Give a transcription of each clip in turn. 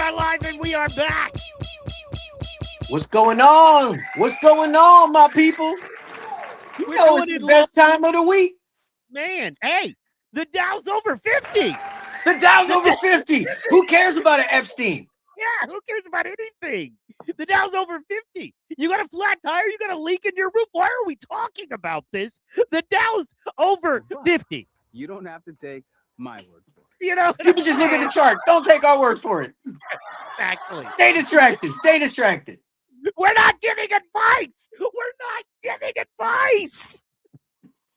are live and we are back. What's going on? What's going on, my people? You We're know doing it's the it live. best time of the week. Man, hey, the Dow's over 50. The Dow's The over 50. Who cares about an Epstein? Yeah, who cares about anything? The Dow's over 50. You got a flat tire, you got a leak in your roof. Why are we talking about this? The Dow's over 50. You don't have to take my word for it. You know, You can just look at the chart. Don't take our word for it. exactly. Stay distracted. Stay distracted. We're not giving advice. We're not giving advice.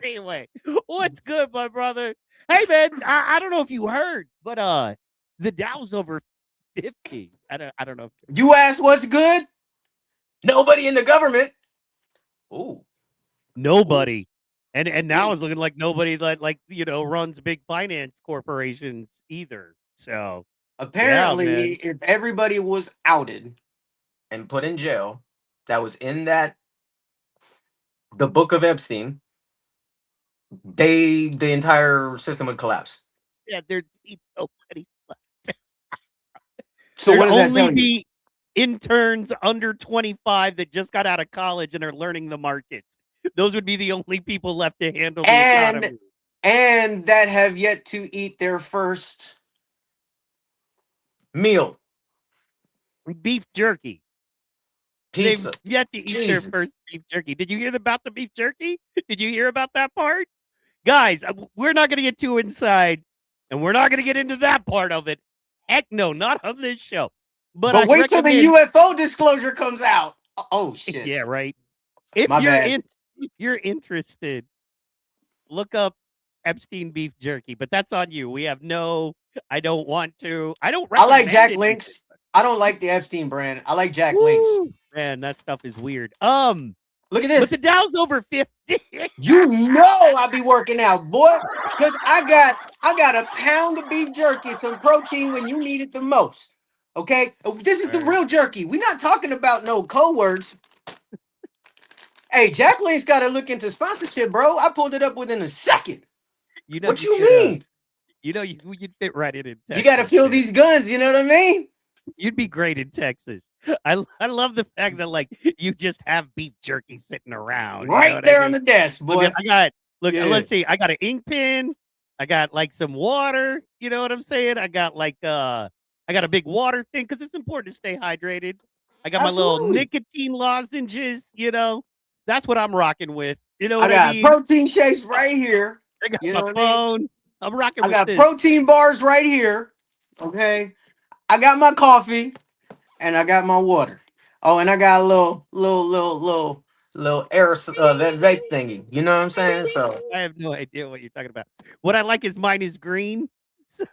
Anyway, what's good, my brother? Hey, man, I don't know if you heard, but the Dow's over 50. I don't know. You ask what's good? Nobody in the government. Ooh. Nobody. And now it's looking like nobody that runs big finance corporations either. So Apparently, yeah, if everybody was outed and put in jail that was in the book of Epstein, the entire system would collapse. yeah, there'd be nobody. So There'd what does that only tell you? be interns under 25 that just got out of college and are learning the markets. Those would be the only people left to handle the economy. And that have yet to eat their first meal. Beef jerky. Pizza. They've yet to eat their first beef jerky. Did you hear about the beef jerky? Did you hear about that part? Guys, we're not going to get too inside, and we're not going to get into that part of it. Heck no, not on this show. But wait till the UFO disclosure comes out. Oh, shit. Yeah, right. If you're interested, look up Epstein beef jerky, but that's on you. We have I don't want to. I like Jack Links. I don't like the Epstein brand. I like Jack Links. Man, that stuff is weird. Look at this. But the Dow's over 50. You know I be working out, boy, because I got a pound of beef jerky, some protein when you need it the most. Okay, this is the real jerky. We're not talking about no code words. Hey, Jack Link's got to look into sponsorship, bro. I pulled it up within a second. What you mean? You'd fit right in Texas. You got to fill these guns. You know what I mean? You'd be great in Texas. I love the fact that you just have beef jerky sitting around right there on the desk, boy. Let's see. I got an ink pen. I got some water. You know what I'm saying? I got I got a big water thing because it's important to stay hydrated. I got my little nicotine lozenges. That's what I'm rocking with. You know what I mean? Protein shakes right here. I got my phone. I'm rocking with this. I got protein bars right here. Okay. I got my coffee and I got my water. Oh, and I got a little air that vape thingy. You know what I'm saying? So I have no idea what you're talking about. What I like is mine is green,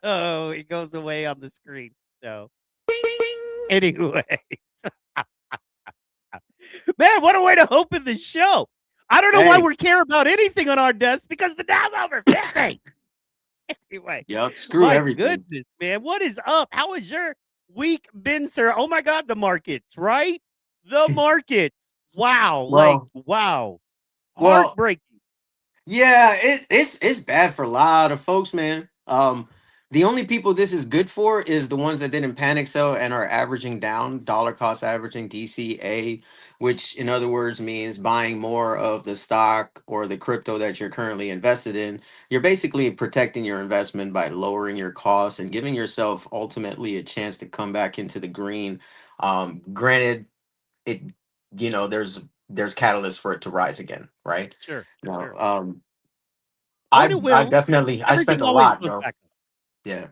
so it goes away on the screen. So anyway, man, what a way to open the show. I don't know why we care about anything on our desk because the Dow's over 50. Anyway, yeah, screw everything. Goodness, man, what is up? How has your week been, sir? Oh my God, the markets, right? The markets. Wow, wow, heartbreaking. Yeah, it's bad for a lot of folks, man. The only people this is good for is the ones that didn't panic sell and are averaging down, dollar cost averaging DCA, which in other words means buying more of the stock or the crypto that you're currently invested in. You're basically protecting your investment by lowering your costs and giving yourself ultimately a chance to come back into the green. Granted, there's catalysts for it to rise again, right? Sure. I definitely I spent a lot, bro. Yeah.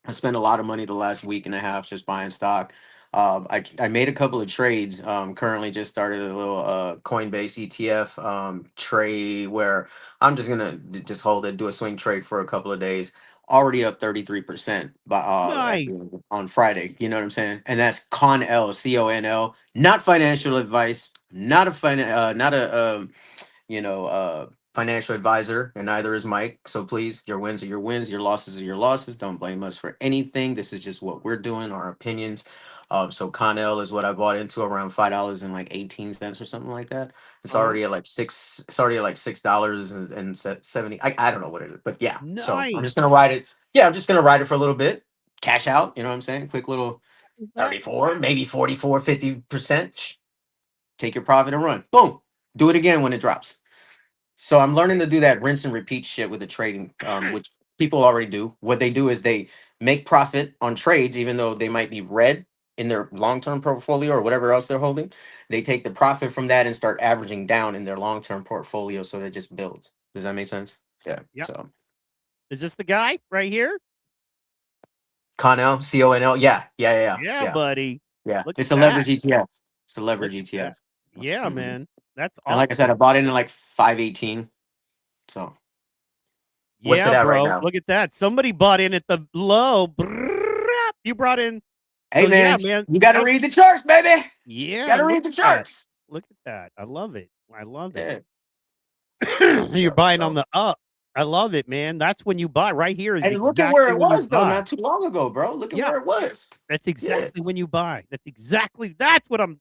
I spent a lot of money the last week and a half just buying stock. I made a couple of trades. Currently just started a little Coinbase ETF trade where I'm just gonna just hold it, do a swing trade for a couple of days. Already up 33% by on Friday. You know what I'm saying? And that's CONL, CONL. Not financial advice. Not a financial advisor, and neither is Mike. So please, your wins are your wins, your losses are your losses. Don't blame us for anything. This is just what we're doing, our opinions. So Connell is what I bought into around $5.18 or something like that. It's already at like $6. It's already at like $6.70. I don't know what it is, but yeah. So I'm just gonna ride it. Yeah, I'm just gonna ride it for a little bit. Cash out. You know what I'm saying? Quick little 34, maybe 44, 50%. Take your profit and run. Boom. Do it again when it drops. So I'm learning to do that rinse and repeat shit with the trading, which people already do. What they do is they make profit on trades, even though they might be red in their long-term portfolio or whatever else they're holding. They take the profit from that and start averaging down in their long-term portfolio, so it just builds. Does that make sense? Yeah. Yep. So Is this the guy right here? Connell, CONL. Yeah, buddy. Yeah. Look at It's a that. leverage ETF. It's a leverage Look at ETF. that. Yeah, Mhm. man. That's And like I said, awesome. I bought in at like 518. So what's it Yeah, at right bro. now? Look at that. Somebody bought in at the low. Brrrr. You brought in. Hey So yeah, man, man. you got to read the charts, baby. Yeah, Got to look read the at that. charts. Look at that. I love it. I love it. Yeah. You're Yeah. buying on So the up. I love it, man. That's when you buy. Right here is and look at where exactly it when you was though, buy. not too long ago, bro. Look at Yeah, where it was. that's Yeah. exactly when you buy. That's what I'm.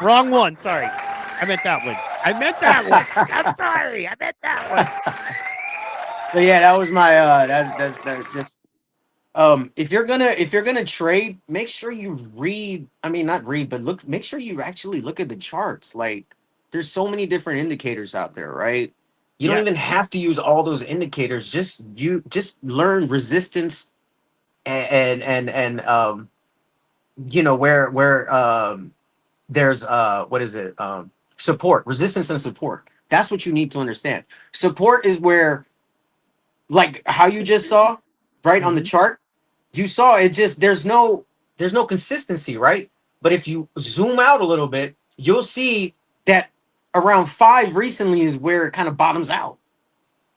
Wrong one. Sorry. I meant that one. I'm sorry. I meant that one. So yeah, that was my that's just if you're gonna trade, make sure you read, I mean not read, but make sure you actually look at the charts. Like there's so many different indicators out there, right? You don't Yeah. even have to use all those indicators. Just learn resistance and where there's what is it? Support, resistance and support. That's what you need to understand. Support is where, like how you just saw, right on the Mhm. chart, you saw it just there's no consistency, right? But if you zoom out a little bit, you'll see that around 5 recently is where it kind of bottoms out.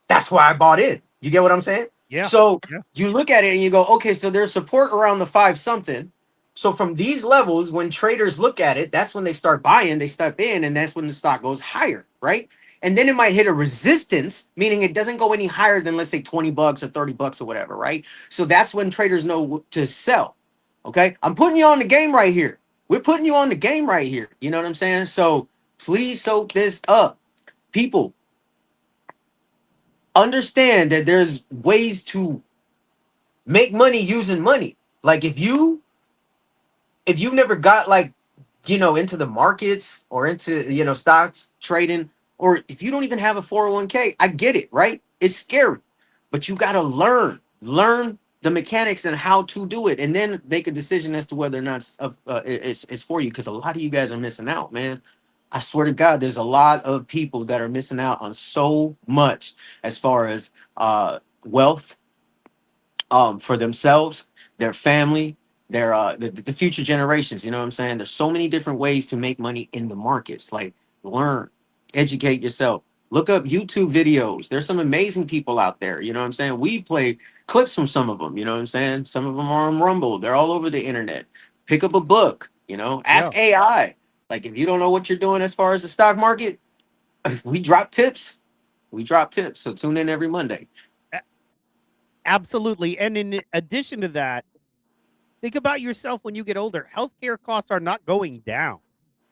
That's why I bought in. You get what I'm saying? Yeah. So Yeah. you look at it and you go, okay, so there's support around the 5 something. So from these levels, when traders look at it, that's when they start buying, they step in, and that's when the stock goes higher, right? And then it might hit a resistance, meaning it doesn't go any higher than, let's say, $20 or $30 or whatever, right? So that's when traders know to sell. Okay. I'm putting you on the game right here. We're putting you on the game right here. You know what I'm saying? So please soak this up. People, understand that there's ways to make money using money. Like if you've never got like into the markets or into stocks trading, or if you don't even have a 401k, I get it, right? It's scary, but you got to learn the mechanics and how to do it, and then make a decision as to whether or not it's for you, because a lot of you guys are missing out, man. I swear to God, there's a lot of people that are missing out on so much as far as wealth, for themselves, their family, their the future generations. You know what I'm saying? There's so many different ways to make money in the markets. Like learn, educate yourself. Look up YouTube videos. There's some amazing people out there. You know what I'm saying? We play clips from some of them. You know what I'm saying? Some of them are on Rumble. They're all over the internet. Pick up a book. Yeah. Ask AI. Like if you don't know what you're doing as far as the stock market, we drop tips. We drop tips. So tune in every Monday. Absolutely. And in addition to that, think about yourself when you get older. Healthcare costs are not going down.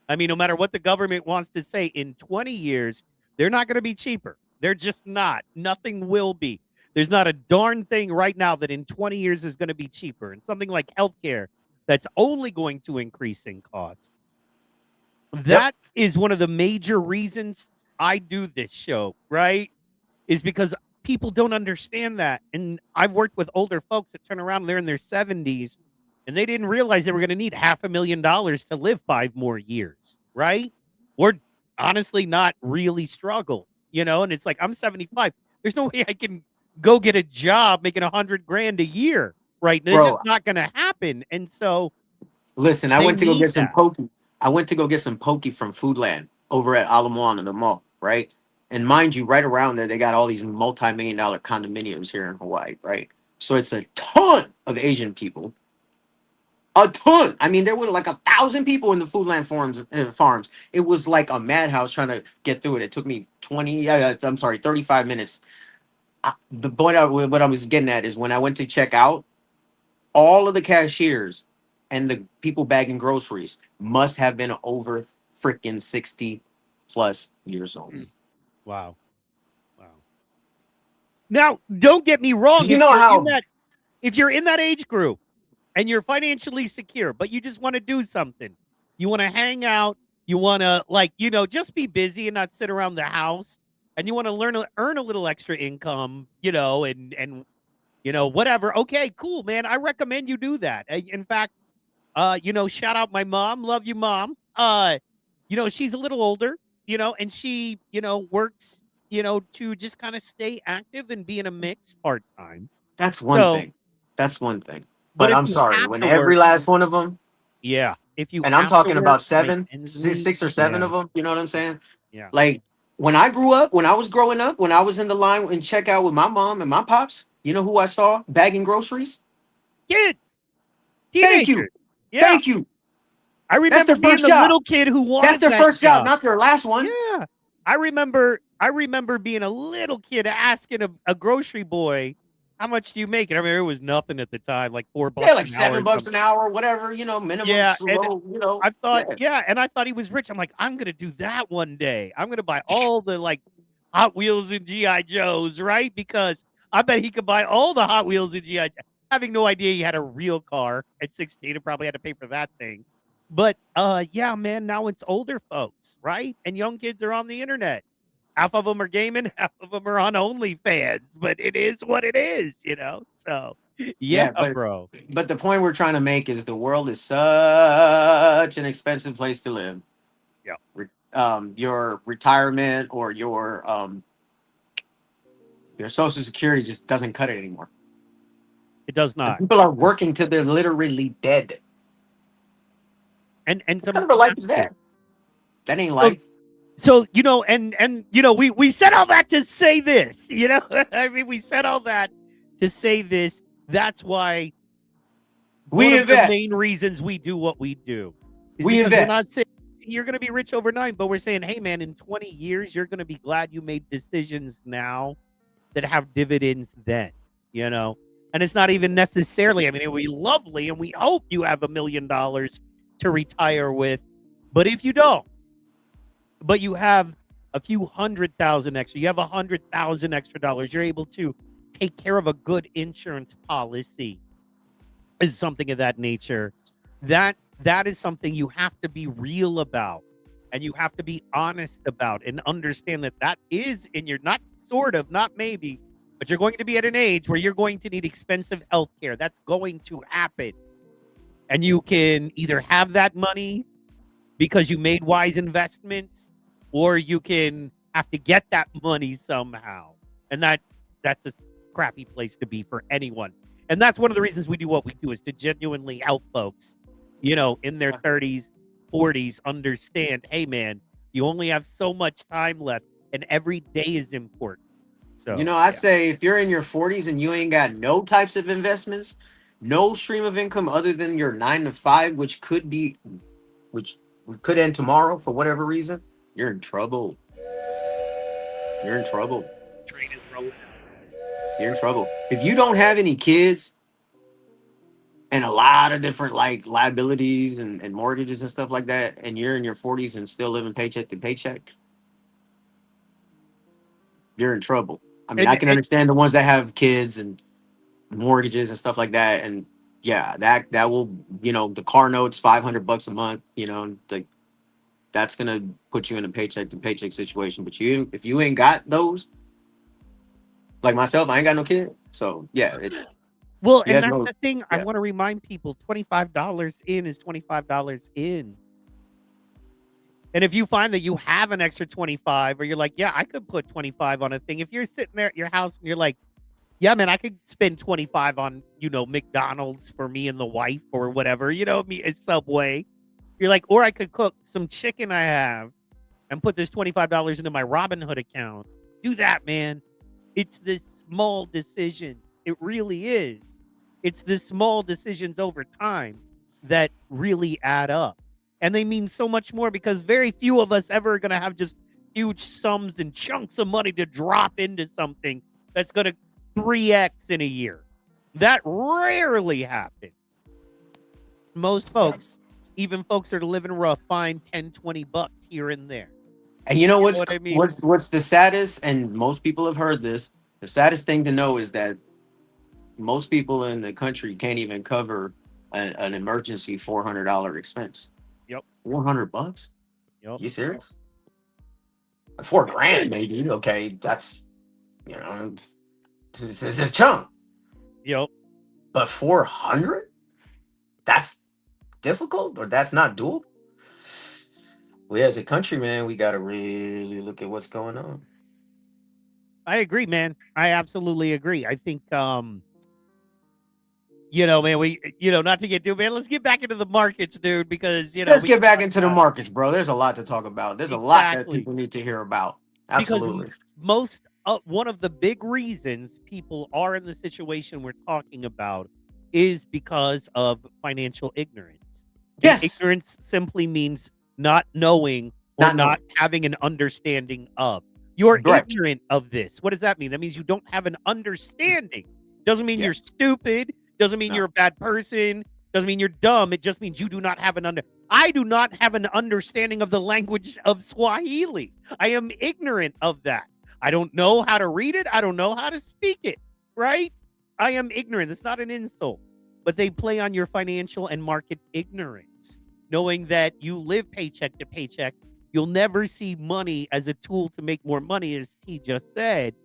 I mean, no matter what the government wants to say, in 20 years, they're not going to be cheaper. They're just not. Nothing will be. There's not a darn thing right now that in 20 years is going to be cheaper. And something like healthcare that's only going to increase in cost. Yep. That is one of the major reasons I do this show, right? Is because people don't understand that. And I've worked with older folks that turn around, they're in their 70s, and they didn't realize they were going to need $500,000 to live 5 more years, right? Or honestly, not really struggle, And it's like, I'm 75. There's no way I can go get a job making $100,000 a year, right? It's just Bro, not going to happen. And so listen, I they went to go need get some that. poke. I went to go get some poke from Foodland over at Ala the mall, right? And mind you, right around there, they got all these multi-million-dollar condominiums here in Hawaii, right? So it's a ton of Asian people, a ton. I mean, there were like 1,000 people in the Foodland farms. It was like a madhouse trying to get through it. It took me 35 minutes. The point what I was getting at is when I went to check out, all of the cashiers and the people bagging groceries must have been over freaking 60 plus years old. Wow. Wow. Now, don't get me Do wrong. you know how? If you're in that age group, and you're financially secure, but you just want to do something. You want to hang out. You want to just be busy and not sit around the house. And you want to earn a little extra income, and whatever. Okay, cool, man. I recommend you do that. In fact, shout out my mom. Love you, mom. She's a little older, and she, works, to just kind of stay active and be in a mix part time. That's one So, thing. That's one thing. but But if I'm you sorry, have when to every work, last one of them, yeah. If you and I'm have to talking work about to make seven, ends six, meet, six or seven yeah, of them, you know what I'm saying? yeah. Like when I grew up, when I was growing up, when I was in the line and checkout with my mom and my pops, you know who I saw bagging groceries? Kids, Thank you. teenagers. Yeah. Thank you. I That's remember their being first the job. little kid who That's wanted their that first job, job. not their last one. Yeah. I remember being a little kid asking a grocery boy, how much do you make? And I remember it was nothing at the time, like $4 Yeah, like an hour or $7 something. an hour, whatever, minimum Yeah, and low, I thought he was rich. I'm like, I'm gonna do that one day. I'm gonna buy all the Hot Wheels and GI Joes, right? Because I bet he could buy all the Hot Wheels and GI. Having no idea he had a real car at 16 and probably had to pay for that thing. But yeah, man, now it's older folks, right? And young kids are on the internet. Half of them are gaming, half of them are on OnlyFans. But it is what it is. So yeah, Yeah, but bro. but the point we're trying to make is the world is such an expensive place to live. Yeah, Your retirement or your social security just doesn't cut it anymore. it does And not. people are working till they're literally dead. And What kind some of a life have is to. that? That ain't So life. So, we said all that to say this, I mean, we said all that to say this. That's why one We of the main invest. reasons we do what we do is We because we're not invest. saying you're going to be rich overnight, but we're saying, hey, man, in 20 years, you're going to be glad you made decisions now that have dividends then, you know? And it's not even necessarily, I mean, it would be lovely, and we hope you have $1 million to retire with. But if you don't, but you have a few 100,000 extra, you have 100,000 extra dollars, you're able to take care of a good insurance policy, is something of that nature. That is something you have to be real about, and you have to be honest about, and understand that is in your, not sort of, not maybe, but you're going to be at an age where you're going to need expensive health care. That's going to happen. And you can either have that money because you made wise investments, or you can have to get that money somehow. And that's a crappy place to be for anyone. And that's one of the reasons we do what we do, is to genuinely help folks, in their 30s, 40s, understand, hey man, you only have so much time left and every day is important. So I yeah. say if you're in your 40s and you ain't got no types of investments, no stream of income other than your 9 to 5, which could end tomorrow for whatever reason, you're in trouble. You're in trouble. Train is rolling. You're in trouble. If you don't have any kids and a lot of different liabilities and mortgages and stuff like that, and you're in your 40s and still living paycheck to paycheck, you're in trouble. I mean, I can And understand the ones that have kids and mortgages and stuff like that, and yeah, that will, the car notes $500 a month, like that's gonna put you in a paycheck to paycheck situation. But if you ain't got those, like myself, I ain't got no kid, so yeah, it's well, you and have that's no the thing. I yeah. want to remind people, $25 in is $25 in. And if you find that you have an extra 25, or you're like, yeah, I could put 25 on a thing. If you're sitting there at your house and you're like, yeah, man, I could spend 25 on, McDonald's for me and the wife, or whatever, me a Subway. You're like, or I could cook some chicken I have and put this $25 into my Robinhood account. Do that, man. It's the small decisions. It really is. It's the small decisions over time that really add up. And they mean so much more, because very few of us ever are going to have just huge sums and chunks of money to drop into something that's going to 3x in a year. That rarely happens. Most folks, even folks that are living rough, find 10, $20 here and there. And you know You know what's what I mean? what's the saddest, and most people have heard this. The saddest thing to know is that most people in the country can't even cover an emergency $400 expense. Yep. $400? Yep. You serious? $4,000 maybe. Okay, that's it's a chunk. Yep. But 400? That's difficult, or that's not doable. We as a country, man, we got to really look at what's going on. I agree, man. I absolutely agree. I think, man, we, not to get too, man, let's get back into the markets, dude, because, Let's we get can back talk into the about markets, bro. There's a lot to talk about. There's a lot that exactly people need to hear about. because Absolutely. one of the big reasons people are in the situation we're talking about is because of financial ignorance. And Yes. ignorance simply means not knowing or Not knowing. having an understanding of. You're Right. ignorant of this. What does that mean? That means you don't have an understanding. Doesn't mean Yeah. you're stupid. Doesn't mean No. you're a bad person. Doesn't mean you're dumb. It just means you do not have I do not have an understanding of the language of Swahili. I am ignorant of that. I don't know how to read it. I don't know how to speak it, right? I am ignorant. It's not an insult, but they play on your financial and market ignorance, knowing that you live paycheck to paycheck. You'll never see money as a tool to make more money, as T just said.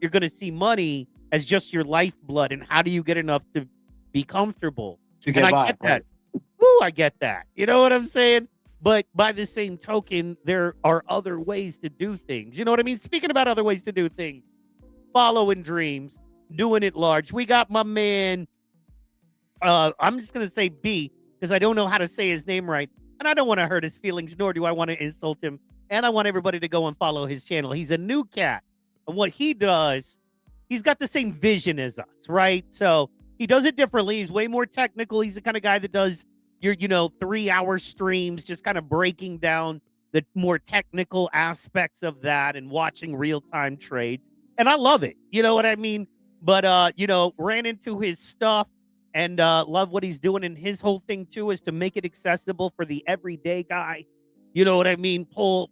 You're going to see money as just your lifeblood, and how do you get enough to be comfortable? To get And I by, get that. right? Woo, I get that. You know what I'm saying? But by the same token, there are other ways to do things. You know what I mean? Speaking about other ways to do things, following dreams, doing it large. We got my man, I'm just going to say B, because I don't know how to say his name right. And I don't want to hurt his feelings, nor do I want to insult him. And I want everybody to go and follow his channel. He's a new cat. And what he does, he's got the same vision as us, right? So he does it differently. He's way more technical. He's the kind of guy that does your, 3-hour streams, just kind of breaking down the more technical aspects of that and watching real-time trades. And I love it. You know what I mean? But, ran into his stuff and love what he's doing. And his whole thing, too, is to make it accessible for the everyday guy. You know what I mean? Help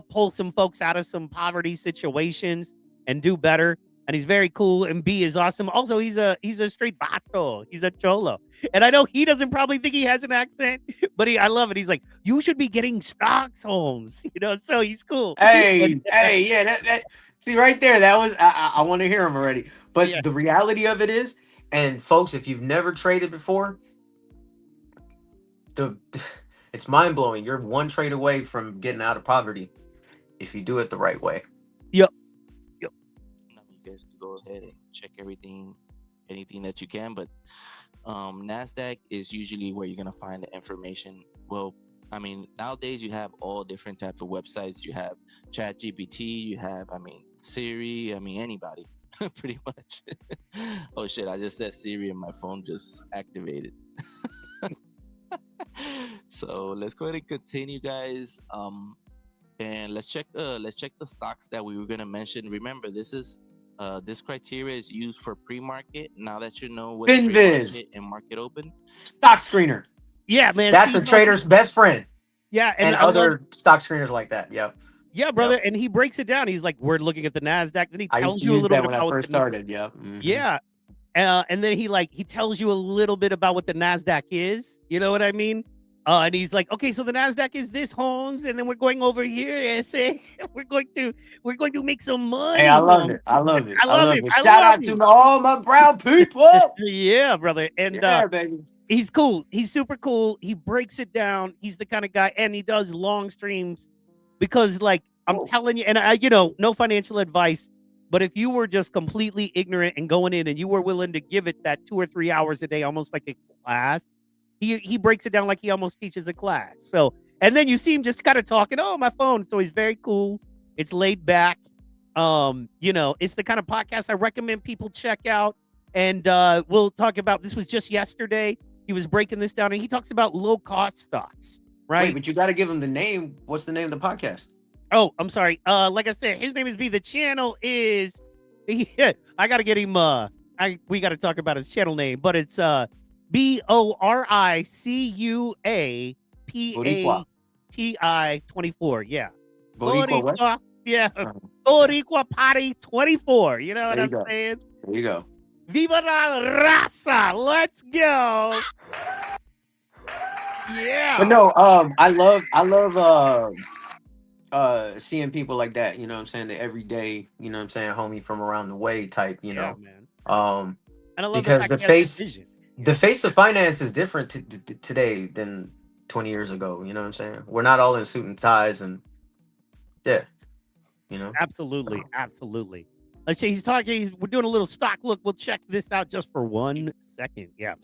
pull some folks out of some poverty situations and do better. And he's very cool. And B is awesome. Also, he's a straight vato. He's a cholo. And I know he doesn't probably think he has an accent, but I love it. He's like, you should be getting stocks, Holmes. So he's cool. Hey, yeah. That see right there. That was I want to hear him already. But Yeah. the reality of it is, and folks, if you've never traded before, it's mind blowing. You're one trade away from getting out of poverty if you do it the right way. Yep. You guys can go ahead and check anything that you can, but NASDAQ is usually where you're gonna find the information. Well, I mean, nowadays you have all different types of websites. You have ChatGPT, you have, Siri, anybody, pretty much. Oh shit, I just said Siri and my phone just activated. So let's go ahead and continue, guys. And let's check the stocks that we were gonna mention. Remember, this criteria is used for pre-market. Now that you know what Finviz. pre-market and market open, Stock screener. Yeah, man. That's a trader's best friend. Yeah, And other stock screeners like that. Yep. Yeah, brother. Yep. And he breaks it down. He's like, we're looking at the NASDAQ. Then he tells you a little bit when about I first started. Yep. Mm-hmm. Yeah. And then he tells you a little bit about what the NASDAQ is. You know what I mean? And he's like, okay, so the NASDAQ is this, Holmes, and then we're going over here and say we're going to make some money. Hey, I love Holmes. it. I love it. I love it. Shout out to all my brown people. Yeah, brother. And yeah, baby. He's cool. He's super cool. He breaks it down. He's the kind of guy, and he does long streams because, like, I'm telling you, and I, no financial advice, but if you were just completely ignorant and going in and you were willing to give it that 2 or 3 hours a day, almost like a class, he breaks it down like he almost teaches a class. So, and then you see him just kind of talking, oh, my phone. So he's very cool. It's laid back. It's the kind of podcast I recommend people check out. And we'll talk about, this was just yesterday. He was breaking this down, and he talks about low-cost stocks, right? Wait, but you got to give him the name. What's the name of the podcast? Oh, I'm sorry. Like I said, his name is B. The channel is, I got to get him, we got to talk about his channel name, but it's BORICUAPATI 24. Yeah. Boricua, yeah. Boricua Party 24. You know what I'm saying? There you go. Viva la raza! Let's go! Yeah. But no, I love seeing people like that, you know what I'm saying, the everyday, you know what I'm saying, homie from around the way type, you Yeah, know. man. Um And I love the because fact he has that vision. the face of finance is different today than 20 years ago, you know what I'm saying? We're not all in suit and ties and yeah, you know. Absolutely, absolutely. Let's see, we're doing a little stock look. We'll check this out just for 1 second. Yeah.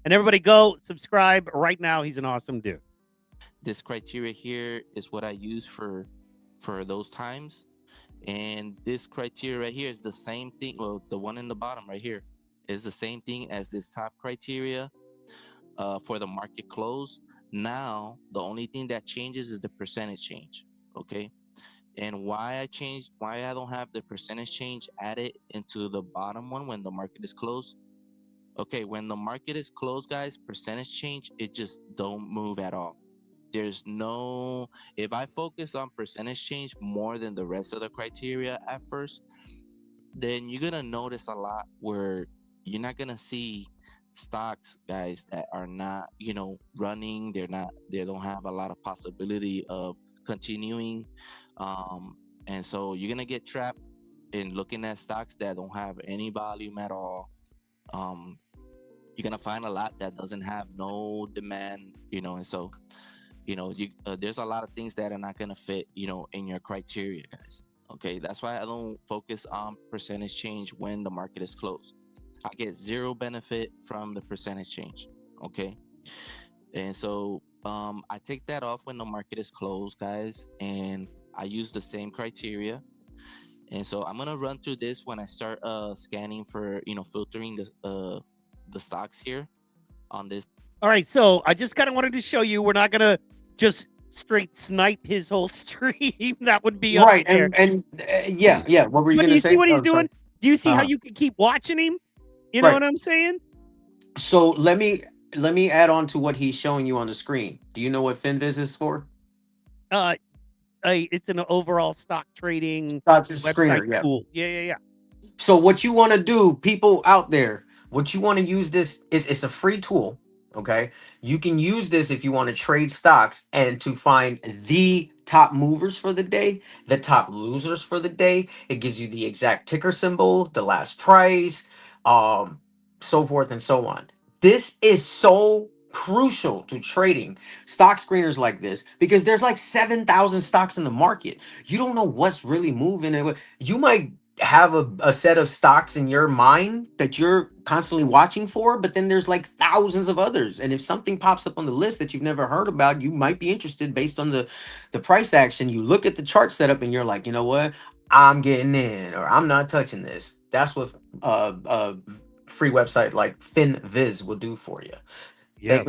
And everybody go subscribe right now. He's an awesome dude. This criteria here is what I use for those times, and this criteria right here is the same thing. Well, the one in the bottom right here is the same thing as this top criteria for the market close. Now the only thing that changes is the percentage change. Okay. And why I don't have the percentage change added into the bottom one when the market is closed. Okay, when the market is closed, guys, percentage change, it just don't move at all. There's no, if I focus on percentage change more than the rest of the criteria at first, then you're gonna notice a lot where you're not gonna see stocks, guys, that are not, running. They don't have a lot of possibility of continuing. And so you're gonna get trapped in looking at stocks that don't have any volume at all. You're gonna find a lot that doesn't have no demand, and so there's a lot of things that are not gonna fit, in your criteria, guys. Okay, that's why I don't focus on percentage change when the market is closed. I get zero benefit from the percentage change. Okay, and so I take that off when the market is closed, guys, and I use the same criteria. And so I'm gonna run through this when I start scanning for filtering the stocks here on this. All right, so I just kind of wanted to show you we're not gonna just straight snipe his whole stream. That would be Right, unfair. and yeah. What were you But gonna you say? see what he's Oh, sorry. doing? Do you see how Uh-huh. you can keep watching him? You know Right. what I'm saying? So let me add on to what he's showing you on the screen. Do you know what FinViz is for? It's an overall stock trading Stock website screener, yeah. tool. Yeah. So what you want to do, people out there, what you want to use this is, it's a free tool. Okay. You can use this if you want to trade stocks and to find the top movers for the day, the top losers for the day. It gives you the exact ticker symbol, the last price, so forth and so on. This is so crucial to trading stock screeners like this because there's like 7,000 stocks in the market. You don't know what's really moving, and you might have a set of stocks in your mind that you're constantly watching for, but then there's like thousands of others, and if something pops up on the list that you've never heard about, you might be interested based on the price action. You look at the chart setup and you're like, you know what, I'm getting in, or I'm not touching this. That's what free website like FinViz will do for you. Yeah. Thank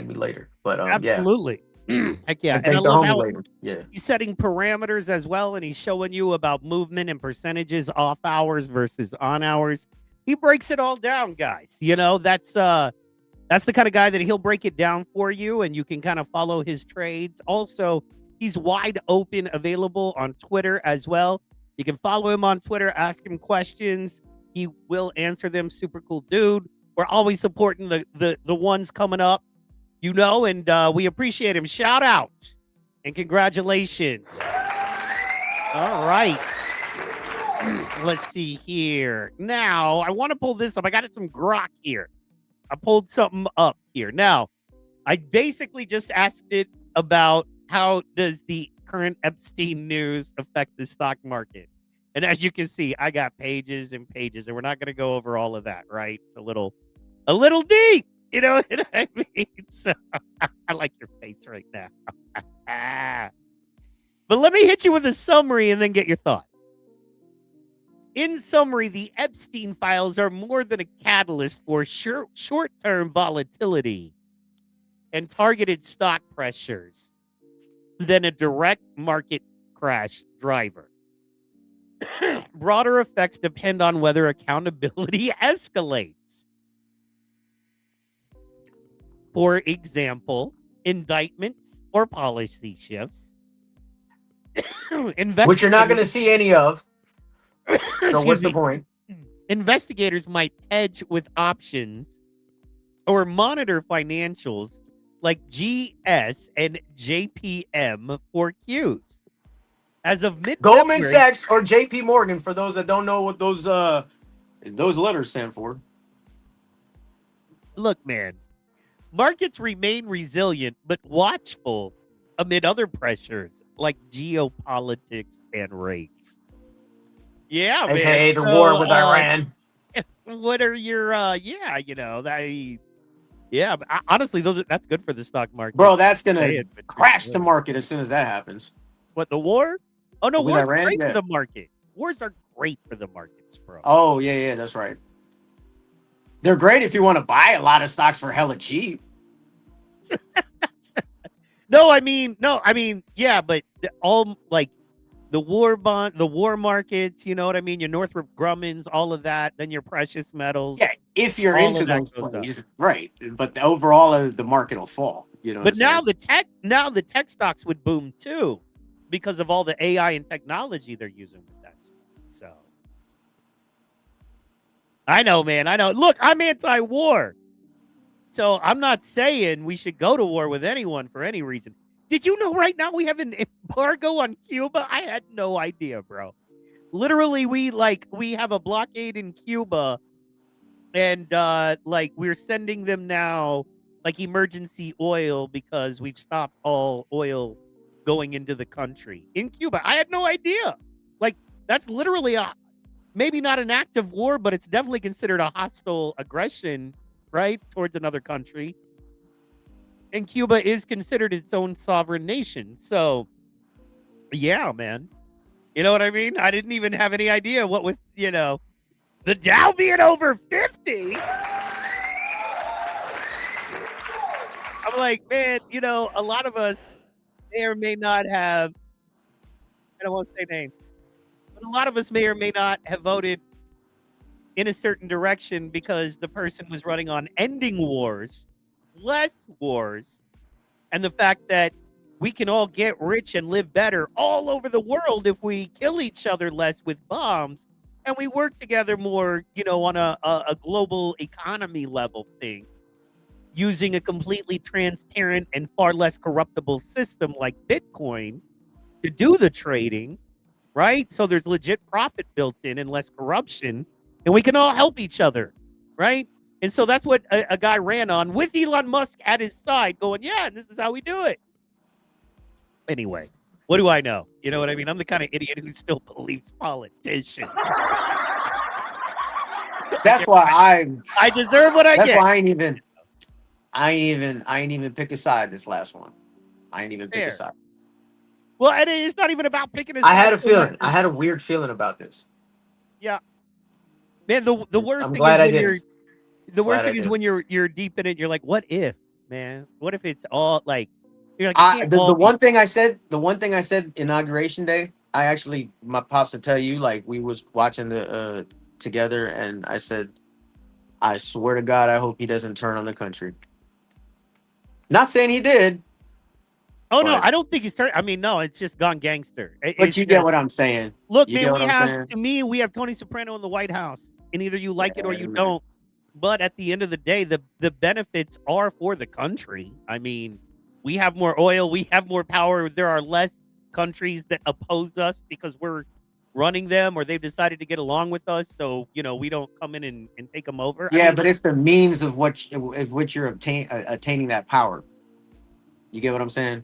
me later. But Absolutely. Heck yeah. and And I thank the love homie how later. Yeah. he's setting parameters as well, and he's showing you about movement and percentages off hours versus on hours. He breaks it all down, guys. That's the kind of guy that he'll break it down for you, and you can kind of follow his trades. Also, he's wide open, available on Twitter as well. You can follow him on Twitter, ask him questions. He will answer them. Super cool dude. We're always supporting the ones coming up, and we appreciate him. Shout out and congratulations. All right. Let's see here. Now, I want to pull this up. I got some grok here. I pulled something up here. Now, I basically just asked it about how does the current Epstein news affect the stock market. And as you can see, I got pages and pages, and we're not going to go over all of that, right? It's a little deep, you know what I mean? So I like your face right now. But let me hit you with a summary and then get your thoughts. In summary, the Epstein files are more than a catalyst for short-term volatility and targeted stock pressures than a direct market crash driver. Broader effects depend on whether accountability escalates. For example, indictments or policy shifts. Which you're not going to see any of. So what's the point? investigators might hedge with options or monitor financials like GS and JPM for Qs. As of Goldman mid-February, Sachs or JP Morgan, for those that don't know what those letters stand for. look, man, markets remain resilient but watchful amid other pressures like geopolitics and rates. Yeah, man. AKA the So, war with Iran. what are your but honestly, that's good for the stock market. Bro, that's gonna Say it, but crash the market as soon as that happens. What, the war? Oh no, With wars Iran? are great Yeah. for the market. Wars are great for the markets, bro. Oh, yeah, that's right. They're great if you want to buy a lot of stocks for hella cheap. No, I mean, yeah, but all like the war markets, you know what I mean? Your Northrop Grummons, all of that, then your precious metals. Yeah, if you're all into of that those goes up. plays, right? But the overall, the market will fall. You know. But what I'm saying? now the tech stocks would boom too, because of all the AI and technology they're using with that. So I know, man. I know. Look, I'm anti-war. So I'm not saying we should go to war with anyone for any reason. Did you know right now we have an embargo on Cuba? I had no idea, bro. Literally, we have a blockade in Cuba, and we're sending them now like emergency oil because we've stopped all oil going into the country in Cuba. I had no idea. Like, that's literally maybe not an act of war, but it's definitely considered a hostile aggression, right, towards another country. And Cuba is considered its own sovereign nation. So, yeah, man. You know what I mean? I didn't even have any idea what with, the Dow being over 50. I'm like, man, a lot of us may or may not have, I don't want to say names, but a lot of us may or may not have voted in a certain direction because the person was running on ending wars, less wars, and the fact that we can all get rich and live better all over the world if we kill each other less with bombs and we work together more, on a global economy level thing, using a completely transparent and far less corruptible system like Bitcoin to do the trading, right? So there's legit profit built in and less corruption, and we can all help each other, right? And so that's what a guy ran on with Elon Musk at his side going, yeah, this is how we do it. Anyway, what do I know? You know what I mean? I'm the kind of idiot who still believes politicians. That's why I deserve what I get. That's why I ain't even pick a side this last one. I ain't even pick Fair. a side. Well, and it's not even about picking a side. I had a feeling. I had a weird feeling about this. Yeah. Man, the worst I'm thing glad is I didn't. the worst thing is when you're deep in it, you're like, what if, man? What if it's all like you're like, it can't all the be- one thing I said inauguration day, my pops would tell you, like, we was watching the together, and I said, I swear to God, I hope he doesn't turn on the country. Not saying he did. Oh no, but- I don't think he's turning. I mean, no, it's just gone gangster. But you get what I'm saying. Look, You man, get what I'm saying? we have Tony Soprano in the White House, and either you like it or you man. don't. But at the end of the day, the benefits are for the country. I mean, we have more oil, we have more power. There are less countries that oppose us because we're running them, or they've decided to get along with us. So we don't come in and take them over. Yeah, I mean, but it's the means of which you're attaining that power. You get what I'm saying?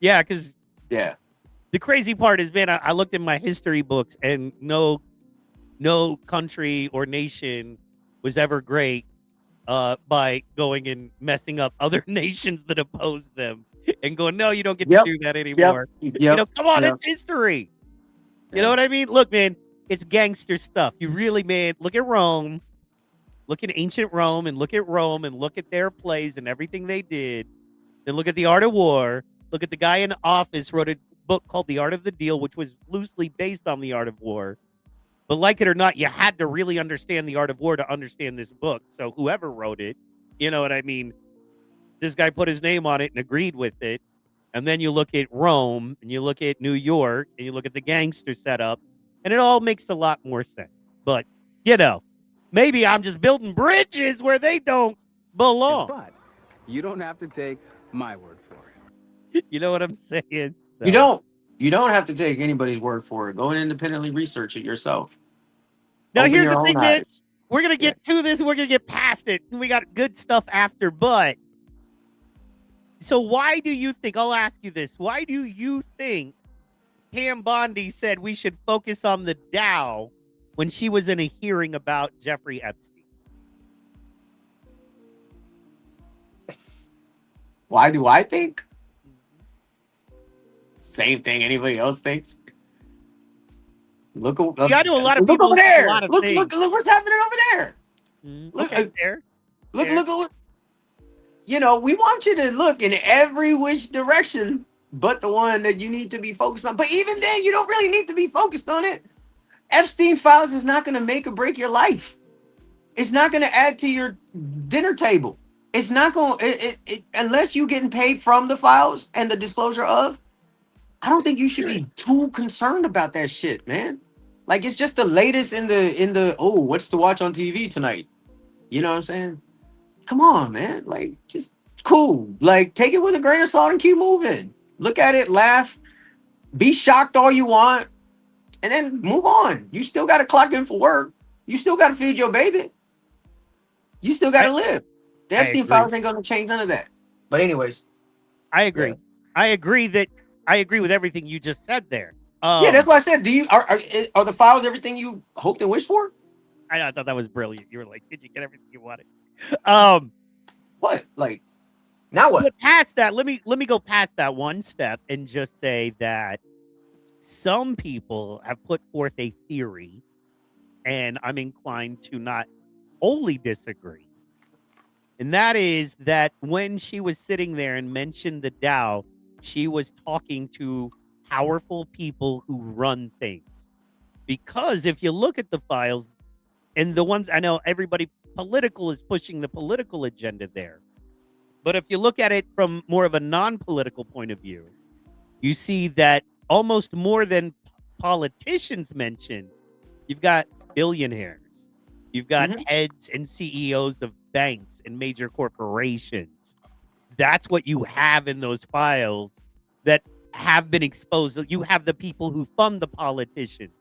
yeah, because Yeah. the crazy part is, man, I looked in my history books, and no country or nation was ever great by going and messing up other nations that oppose them and going, no, you don't get Yep. to do that anymore. Yep. Come on, Yep. it's history. You Yeah. know what I mean? Look, man, it's gangster stuff. You really, man, look at Rome, look at ancient Rome, and look at their plays and everything they did. Then look at the Art of War. Look at the guy in office wrote a book called The Art of the Deal, which was loosely based on the Art of War. But like it or not, you had to really understand the Art of War to understand this book. So whoever wrote it, you know what I mean? This guy put his name on it and agreed with it. And then you look at Rome, and you look at New York, and you look at the gangster setup, and it all makes a lot more sense. But, Maybe I'm just building bridges where they don't belong. But you don't have to take my word for it. You know what I'm saying? So, You don't have to take anybody's word for it. Go and independently research it yourself. Now, Open here's your the own thing, man. eyes. We're going to get to this. We're going to get past it. We got good stuff after, but so why do you think, I'll ask you this, why do you think Pam Bondi said we should focus on the Dow when she was in a hearing about Jeffrey Epstein? Why do I think? Same thing anybody else thinks. Look, I know a lot of look people over think there. a lot of Look, things. look what's happening over there. Look, Okay, there. look. You know, we want you to look in every which direction, but the one that you need to be focused on. But even then, you don't really need to be focused on it. Epstein files is not going to make or break your life. It's not going to add to your dinner table. It's not going unless you're getting paid from the files and the disclosure of. I don't think you should be too concerned about that shit, man. Like it's just the latest in the oh, what's to watch on TV tonight? You know what I'm saying? Come on, man. Like just cool. Like take it with a grain of salt and keep moving. Look at it, laugh, be shocked all you want, and then move on. You still got to clock in for work. You still got to feed your baby. You still got to live. The Epstein files ain't gonna change none of that. But anyways, I agree. Yeah. I agree with everything you just said there. Yeah, that's why I said, do you are the files everything you hoped and wished for? I thought that was brilliant. You were like, did you get everything you wanted? What? Like now what? But past that, let me go past that one step and just say that some people have put forth a theory, and I'm inclined to not wholly disagree. And that is that when she was sitting there and mentioned the Dow, she was talking to powerful people who run things. Because if you look at the files, and the ones I know everybody political is pushing the political agenda there. But if you look at it from more of a non-political point of view, you see that almost more than politicians mention, you've got billionaires. You've got heads and CEOs of banks and major corporations. That's what you have in those files that have been exposed. You have the people who fund the politicians,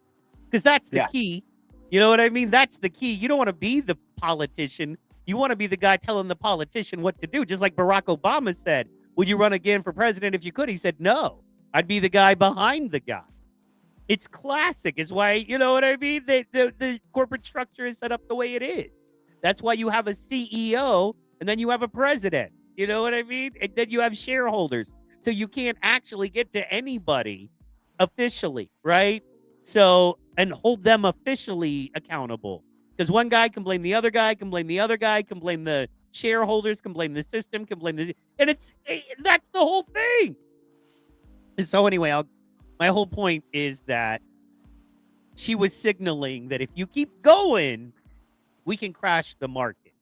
because that's the key. You know what I mean? That's the key. You don't want to be the politician. You want to be the guy telling the politician what to do. Just like Barack Obama said, would you run again for president if you could? He said, no, I'd be the guy behind the guy. It's classic. It's why, you know what I mean? The corporate structure is set up the way it is. That's why you have a CEO and then you have a president. You know what I mean? And then you have shareholders. So you can't actually get to anybody officially, right? So, and hold them officially accountable. Because one guy can blame the other guy, can blame the other guy, can blame the shareholders, can blame the system, can blame the... And that's the whole thing. And so anyway, my whole point is that she was signaling that if you keep going, we can crash the market.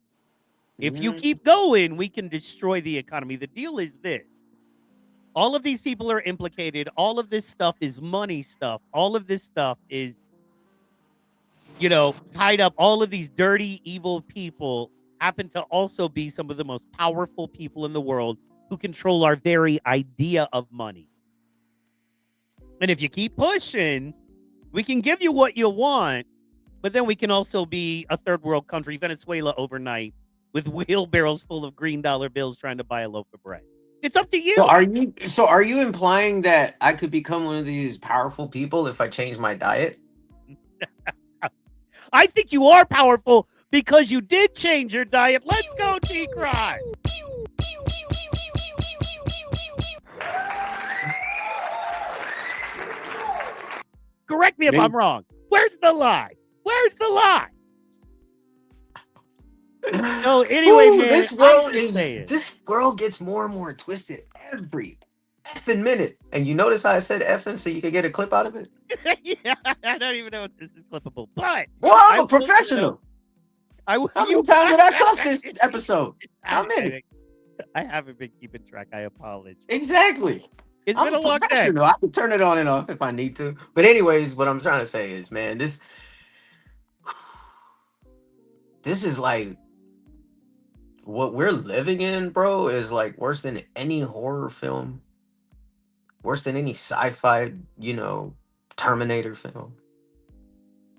If you keep going, we can destroy the economy. The deal is this. All of these people are implicated. All of this stuff is money stuff. All of this stuff is, you know, tied up. All of these dirty, evil people happen to also be some of the most powerful people in the world who control our very idea of money. And if you keep pushing, we can give you what you want, but then we can also be a third world country, Venezuela overnight, with wheelbarrows full of green dollar bills trying to buy a loaf of bread. It's up to you. So are you implying that I could become one of these powerful people if I change my diet? I think you are powerful because you did change your diet. Let's go, T-Qron. Correct me if I'm wrong. Where's the lie? Where's the lie? So anyway, man, this world gets more and more twisted every effing minute. And you notice how I said effing so you could get a clip out of it? Yeah, I don't even know if this is clippable, but I'm a professional. How many times did I cuss this episode? How many? I haven't been keeping track. I apologize. Exactly. It's been a long day. I can turn it on and off if I need to. But anyways, what I'm trying to say is, man, this is like what we're living in, bro, is like worse than any horror film, worse than any sci-fi, Terminator film.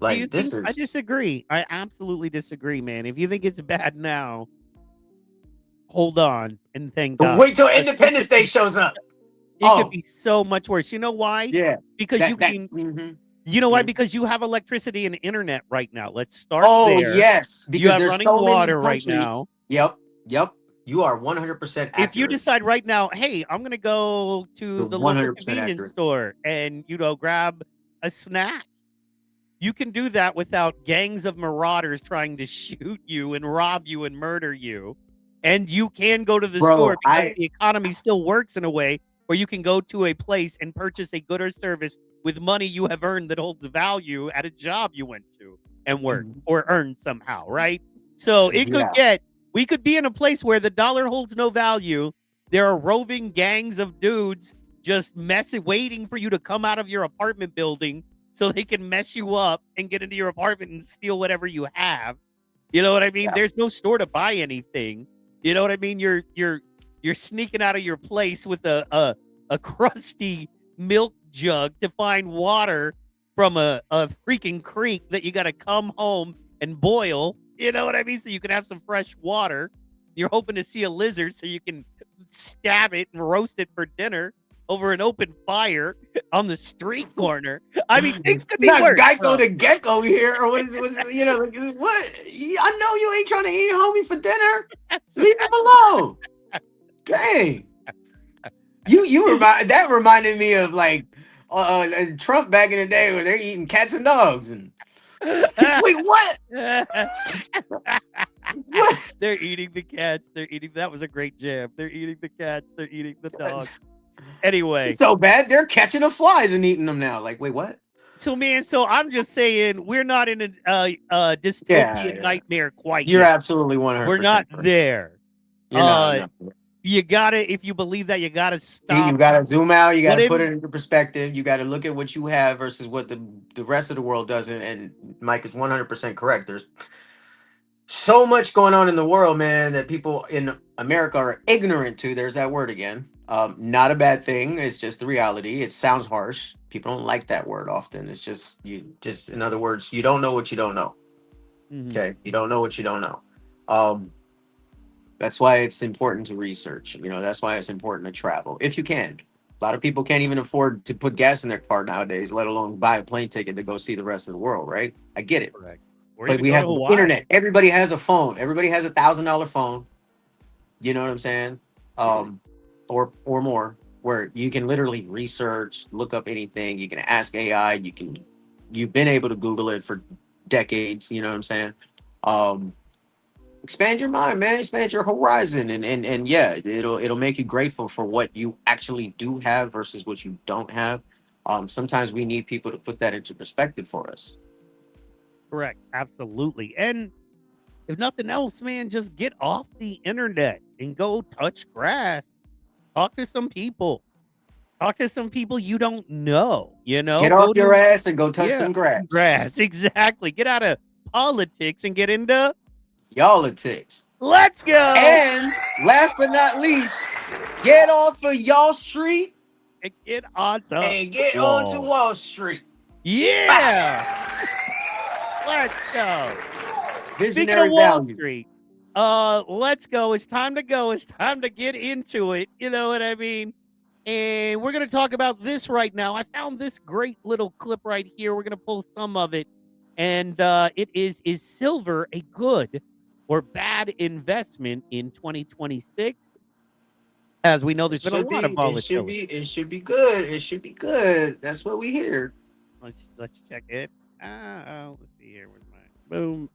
Do you Like this think I is disagree? I absolutely disagree, man. If you think it's bad now, hold on and thank God. wait till Because Independence Day shows up. it could Oh, be so much worse. You know why? yeah. Because you That can mhm. you know why? Mhm. Because you have electricity and internet right now. Let's start Oh, there. yes, You because have there's running so many water right now. countries. Yep. Yep. You are 100% If you accurate. decide right now, hey, I'm gonna go to You're the local 100% convenience accurate. store and grab a snack. You can do that without gangs of marauders trying to shoot you and rob you and murder you. And you can go to the store Bro, because the economy still works in a way where you can go to a place and purchase a good or service with money you have earned that holds value at a job you went to and worked or earned somehow, right? So yeah. we could be in a place where the dollar holds no value. There are roving gangs of dudes just waiting for you to come out of your apartment building so they can mess you up and get into your apartment and steal whatever you have. You know what I mean? Yeah. There's no store to buy anything. You know what I mean? You're sneaking out of your place with a crusty milk jug to find water from a freaking creek that you got to come home and boil. You know what I mean? So you can have some fresh water. You're hoping to see a lizard so you can stab it and roast it for dinner over an open fire on the street corner. I mean, things could be Not worse. Geico Bro. the Gecko here, or what is it? What? I know you ain't trying to eat homie for dinner. Leave him alone. Dang. That reminded me of like Trump back in the day where they're eating cats and dogs and wait, what? What? They're eating the cats. That was a great jam. They're eating the cats. They're eating the dogs. Anyway. So bad they're catching the flies and eating them now. Like, wait, what? So man, I'm just saying we're not in a dystopian nightmare quite You're yet. absolutely 100%. We're not there. You're not. You gotta, if you believe that, you gotta stop. See, you gotta zoom out. You gotta put it into perspective. You gotta look at what you have versus what the rest of the world doesn't. And Mike is 100% correct. There's so much going on in the world, man, that people in America are ignorant to. There's that word again. Not a bad thing. It's just the reality. It sounds harsh. People don't like that word often. It's just in other words, you don't know what you don't know. Mhm. Okay, you don't know what you don't know. That's why it's important to research. That's why it's important to travel if you can. A lot of people can't even afford to put gas in their car nowadays, let alone buy a plane ticket to go see the rest of the world. Right? I get it. Correct. Or But even we go have to the Hawaii. internet. Everybody has a phone. Everybody has $1,000 phone. You know what I'm saying? Or more, where you can literally research, look up anything. You can ask AI. You've been able to Google it for decades. You know what I'm saying? Expand your mind, man. Expand your horizon, and yeah, it'll make you grateful for what you actually do have versus what you don't have. Sometimes we need people to put that into perspective for us. Correct. Absolutely. And if nothing else, man, just get off the internet and go touch grass. Talk to some people. Talk to some people you don't know. Get Go off your to ass and go touch some grass. grass. Exactly. Get out of politics and get into Y'all-itics. Let's go. And last but not least, get off of y'all street And get onto onto Wall Street. Yeah. Let's go. Speaking of Visionary Wall value. Street, let's go. It's time to go. It's time to get into it. You know what I mean? And we're going to talk about this right now. I found this great little clip right here. We're going to pull some of it. And it is silver a good or bad investment in 2026? As we know, there's been a lot of volatility. It should be good. It should be good. That's what we hear. Let's check it. Let's see here. Where's my boom?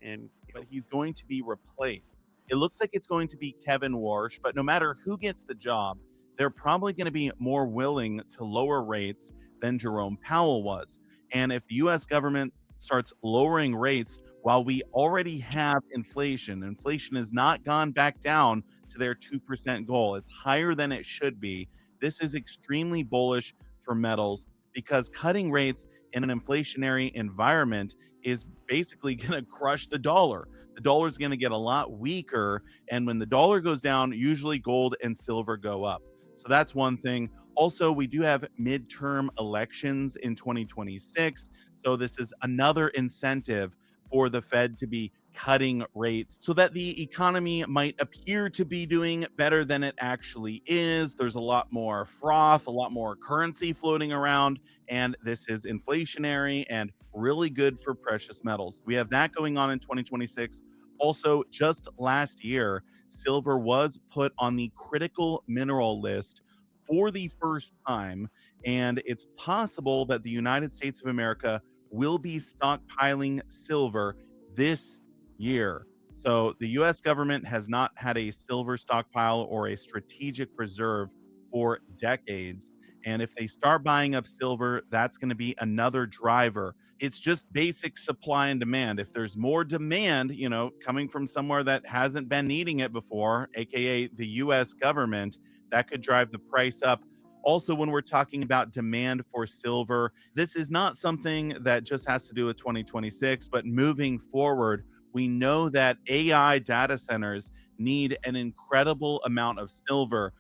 But he's going to be replaced. It looks like it's going to be Kevin Warsh, but no matter who gets the job, they're probably going to be more willing to lower rates than Jerome Powell was. And if the U.S. government starts lowering rates while we already have inflation has not gone back down to their 2% goal. It's higher than it should be. This is extremely bullish for metals. because cutting rates in an inflationary environment is basically going to crush the dollar. The dollar is going to get a lot weaker. And when the dollar goes down, usually gold and silver go up. So that's one thing. Also, we do have midterm elections in 2026. So this is another incentive for the Fed to be cutting rates so that the economy might appear to be doing better than it actually is. There's a lot more froth, a lot more currency floating around, and this is inflationary and really good for precious metals. We have that going on in 2026. Also, just last year, silver was put on the critical mineral list for the first time, and it's possible that the United States of America will be stockpiling silver this year. So the US government has not had a silver stockpile or a strategic reserve for decades. And if they start buying up silver, that's going to be another driver. It's just basic supply and demand. If there's more demand, coming from somewhere that hasn't been needing it before, aka the US government, that could drive the price up. Also, when we're talking about demand for silver, this is not something that just has to do with 2026, but moving forward, we know that AI data centers need an incredible amount of silver.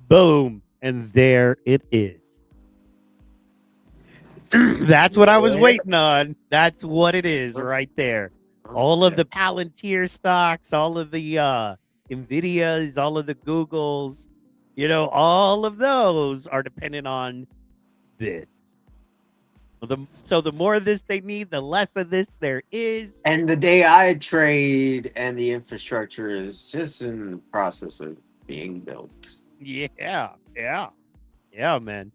Boom. And there it is. That's what I was waiting on. That's what it is right there. All of the Palantir stocks, all of the Nvidias, all of the Googles, all of those are dependent on this. So the more of this they need, the less of this there is. And the AI trade and the infrastructure is just in the process of being built. Yeah, man.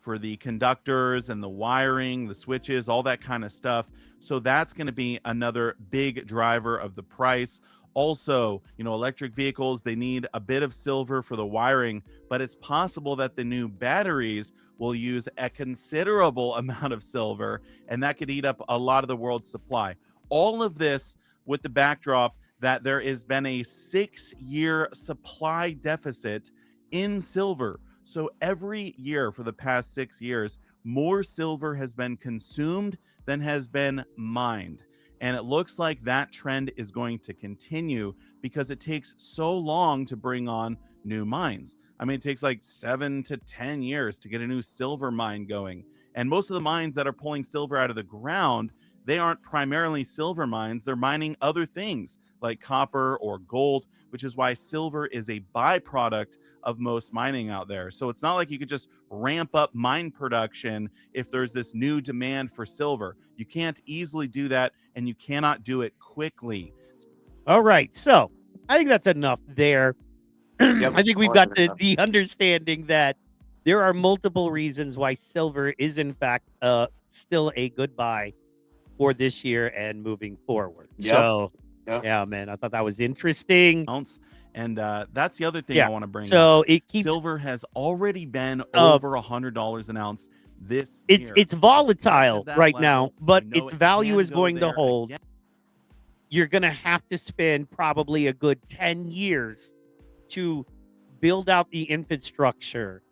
For the conductors and the wiring, the switches, all that kind of stuff. So that's going to be another big driver of the price. Also, electric vehicles, they need a bit of silver for the wiring, but it's possible that the new batteries will use a considerable amount of silver, and that could eat up a lot of the world's supply. All of this with the backdrop that there has been a 6-year supply deficit in silver. So every year for the past 6 years, more silver has been consumed than has been mined. And it looks like that trend is going to continue because it takes so long to bring on new mines. I mean, it takes like 7 to 10 years to get a new silver mine going. And most of the mines that are pulling silver out of the ground, they aren't primarily silver mines. They're mining other things like copper or gold, which is why silver is a byproduct of most mining out there. So it's not like you could just ramp up mine production if there's this new demand for silver. You can't easily do that, and you cannot do it quickly. All right. So I think that's enough there. Yep, I think we've got the understanding that there are multiple reasons why silver is, in fact, still a good buy for this year and moving forward. Yep. So, yeah, man, I thought that was interesting. And that's the other thing I want to bring so up. It keeps Silver has already been over $100 an ounce this year. It's volatile right now, but its it value can is go going to there hold. again. You're going to have to spend probably a good 10 years to build out the infrastructure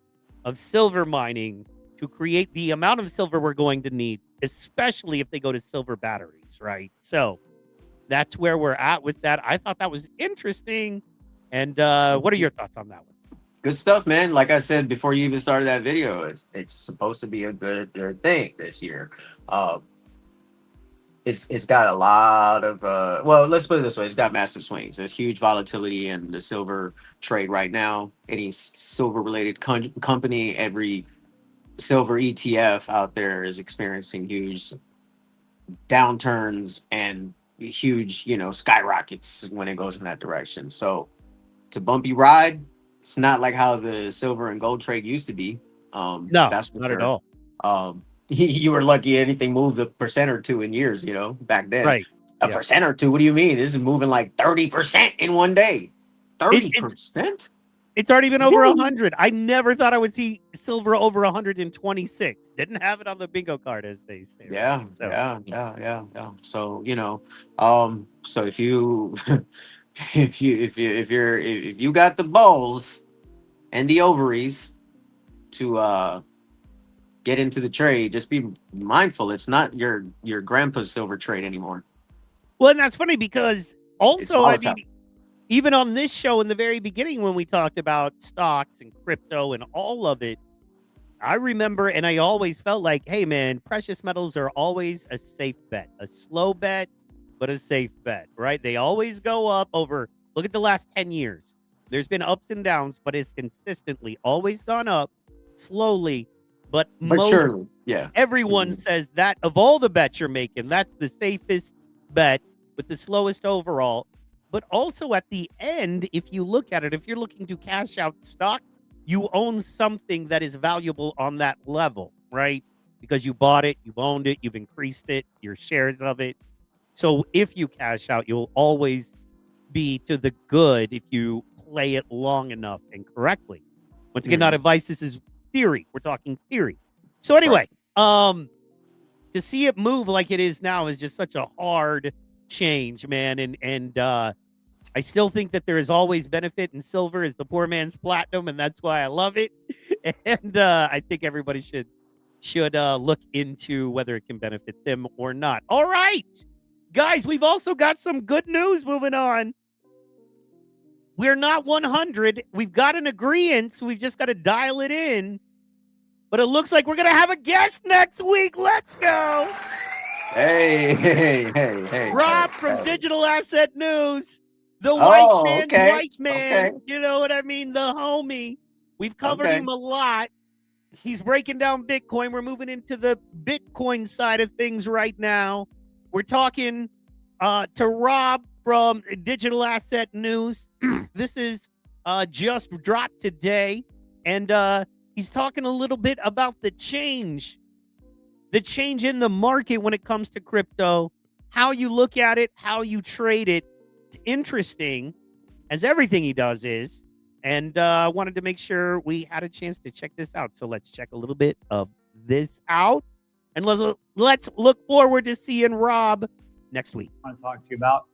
of silver mining to create the amount of silver we're going to need, especially if they go to silver batteries, right? So that's where we're at with that. I thought that was interesting. And what are your thoughts on that one? Good stuff, man. Like I said before you even started that video, it's supposed to be a good thing this year. It's got a lot of well, let's put it this way: it's got massive swings. There's huge volatility in the silver trade right now. Any silver related company, every silver ETF out there is experiencing huge downturns and huge, skyrockets when it goes in that direction. So it's a bumpy ride. It's not like how the silver and gold trade used to be. No, that's for not sure. at all. You were lucky anything moved a percent or two in years, back then. Right. A percent or two. What do you mean? This is moving like 30% in one day. 30%? It's already been over 100. I never thought I would see silver over 126. Didn't have it on the bingo card, as they say. Yeah, right? So, yeah. So so if you if you got the balls and the ovaries to get into the trade, just be mindful. It's not your grandpa's silver trade anymore. Well, and that's funny because It's also, I volatile. mean, even on this show in the very beginning when we talked about stocks and crypto and all of it, I remember and I always felt like, hey, man, precious metals are always a safe bet, a slow bet, but a safe bet, right? They always go up over, look at the last 10 years. There's been ups and downs, but it's consistently always gone up slowly. But But most surely, yeah. everyone says that of all the bets you're making, that's the safest bet with the slowest overall. But also at the end, if you look at it, if you're looking to cash out stock, you own something that is valuable on that level, right? Because you bought it, you've owned it, you've increased it, your shares of it. So if you cash out, you'll always be to the good if you play it long enough and correctly. Once again, not advice. This is theory. We're talking theory. So anyway, to see it move like it is now is just such a hard change, man. And I still think that there is always benefit in silver as the poor man's platinum, and that's why I love it. And I think everybody should look into whether it can benefit them or not. All right, guys, we've also got some good news moving on. We're not 100. We've got an agreement, so we've just got to dial it in. But it looks like we're going to have a guest next week. Let's go. Hey. Rob from Digital Asset News. The white man's white man. Okay. You know what I mean? The homie. We've covered Okay. him a lot. He's breaking down Bitcoin. We're moving into the Bitcoin side of things right now. We're talking to Rob from Digital Asset News. This is just dropped today. And he's talking a little bit about the change in the market when it comes to crypto, how you look at it, how you trade it. It's interesting, as everything he does is. And I wanted to make sure we had a chance to check this out. So let's check a little bit of this out. And let's look forward to seeing Rob next week. I want to talk to you about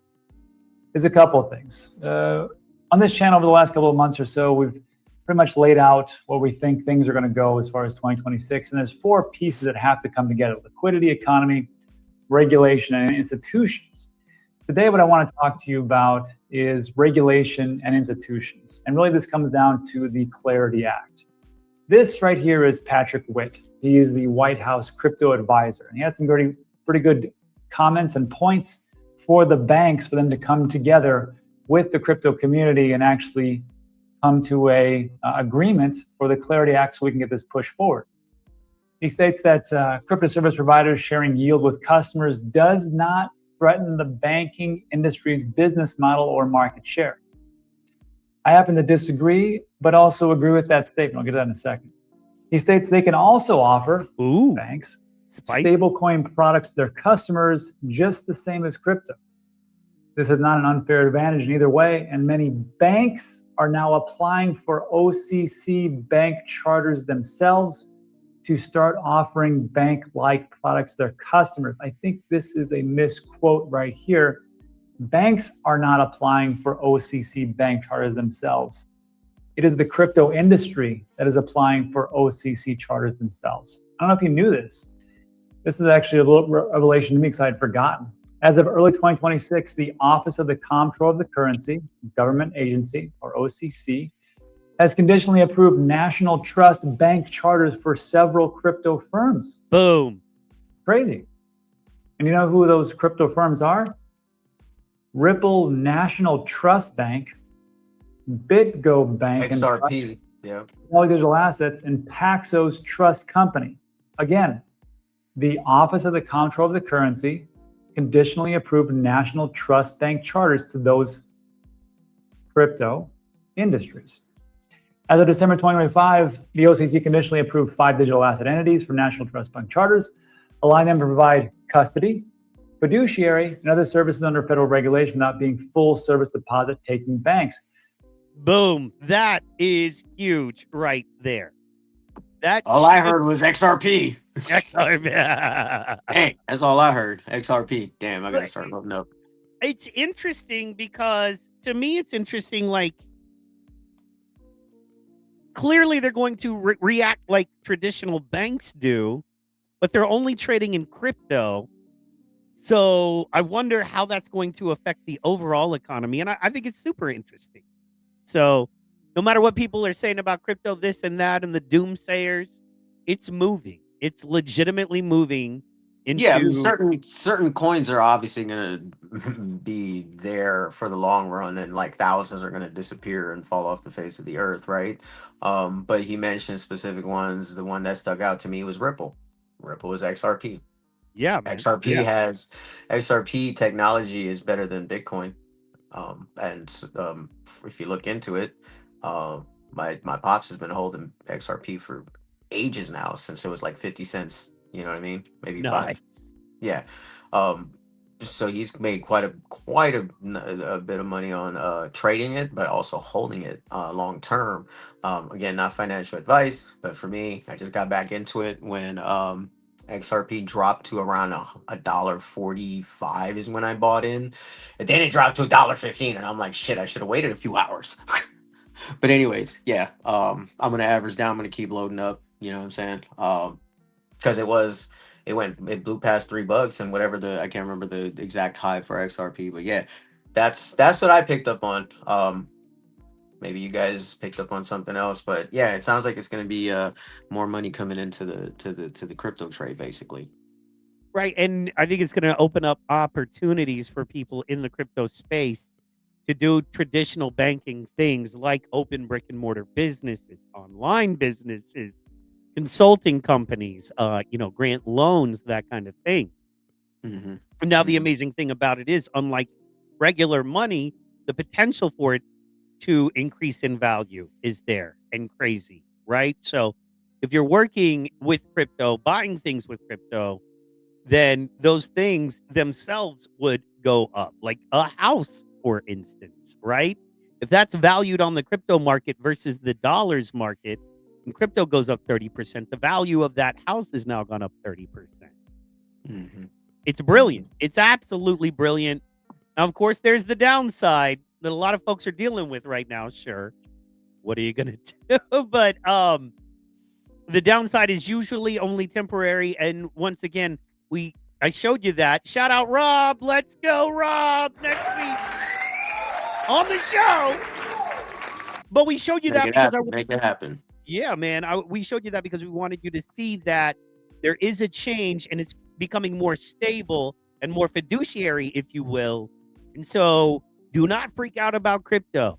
is a couple of things. On this channel over the last couple of months or so, we've pretty much laid out where we think things are going to go as far as 2026. And there's 4 pieces that have to come together: liquidity, economy, regulation, and institutions. Today, what I want to talk to you about is regulation and institutions. And really, this comes down to the Clarity Act. This right here is Patrick Witt. He is the White House crypto advisor. And he had some pretty good comments and points for the banks for them to come together with the crypto community and actually come to a agreement for the Clarity Act so we can get this pushed forward. He states that crypto service providers sharing yield with customers does not threaten the banking industry's business model or market share. I happen to disagree, but also agree with that statement. I'll get to that in a second. He states they can also offer banks stablecoin products to their customers just the same as crypto. This is not an unfair advantage in either way, and many banks are now applying for OCC bank charters themselves to start offering bank-like products to their customers. I think this is a misquote right here. Banks are not applying for OCC bank charters themselves. It is the crypto industry that is applying for OCC charters themselves. I don't know if you knew this. This is actually a little revelation to me because I had forgotten. As of early 2026, the Office of the Comptroller of the Currency, Government Agency, or OCC, has conditionally approved national trust bank charters for several crypto firms. Boom. Crazy. And you know who those crypto firms are? Ripple National Trust Bank, BitGo Bank, XRP, yeah. Digital Assets, and Paxos Trust Company. Again, the Office of the Comptroller of the Currency conditionally approved national trust bank charters to those crypto industries. As of December 2025, the OCC conditionally approved 5 digital asset entities for national trust bank charters, allowing them to provide custody, fiduciary, and other services under federal regulation without being full service deposit taking banks. Boom. That is huge right there. All I heard was XRP. XRP. Hey, that's all I heard. XRP. Damn, I gotta start looking up. It's interesting because to me, it's interesting. Like, clearly they're going to react like traditional banks do, but they're only trading in crypto. So I wonder how that's going to affect the overall economy. And I think it's super interesting. So no matter what people are saying about crypto, this and that, and the doomsayers, it's moving. It's legitimately moving Yeah, I mean, into certain coins are obviously gonna be there for the long run, and like thousands are gonna disappear and fall off the face of the earth, right? But he mentioned specific ones. The one that stuck out to me was Ripple. Ripple is XRP. yeah, man. XRP Yeah. has XRP technology is better than Bitcoin. If you look into it, my pops has been holding XRP for ages now, since it was like 50 cents. You know what I mean? Maybe Nice. five. Yeah. Um, so he's made a bit of money on trading it, but also holding it long term. Again, not financial advice, but for me, I just got back into it when XRP dropped to around $1.45 is when I bought in, and then it dropped to $1.15, and I'm like, shit, I should have waited a few hours. But anyways, yeah, I'm gonna average down. I'm gonna keep loading up. You know what I'm saying? Because it blew past $3 and whatever I can't remember the exact high for XRP, but yeah, that's what I picked up on. Maybe you guys picked up on something else, but yeah, it sounds like it's going to be more money coming into the crypto trade, basically. Right. And I think it's going to open up opportunities for people in the crypto space to do traditional banking things like open brick and mortar businesses, online businesses, consulting companies, grant loans, that kind of thing. Mm-hmm. And now the amazing thing about it is, unlike regular money, the potential for it to increase in value is there and crazy, right? So if you're working with crypto, buying things with crypto, then those things themselves would go up, like a house, for instance, right? If that's valued on the crypto market versus the dollars market, and crypto goes up 30%, the value of that house has now gone up 30%. Mm-hmm. It's brilliant. It's absolutely brilliant. Now, of course, there's the downside that a lot of folks are dealing with right now. Sure. What are you going to do? But the downside is usually only temporary. And once again, I showed you that. Shout out Rob. Let's go, Rob, next week on the show. But we showed you that because make it happen. Yeah, man. We showed you that because we wanted you to see that there is a change and it's becoming more stable and more fiduciary, if you will. And so do not freak out about crypto.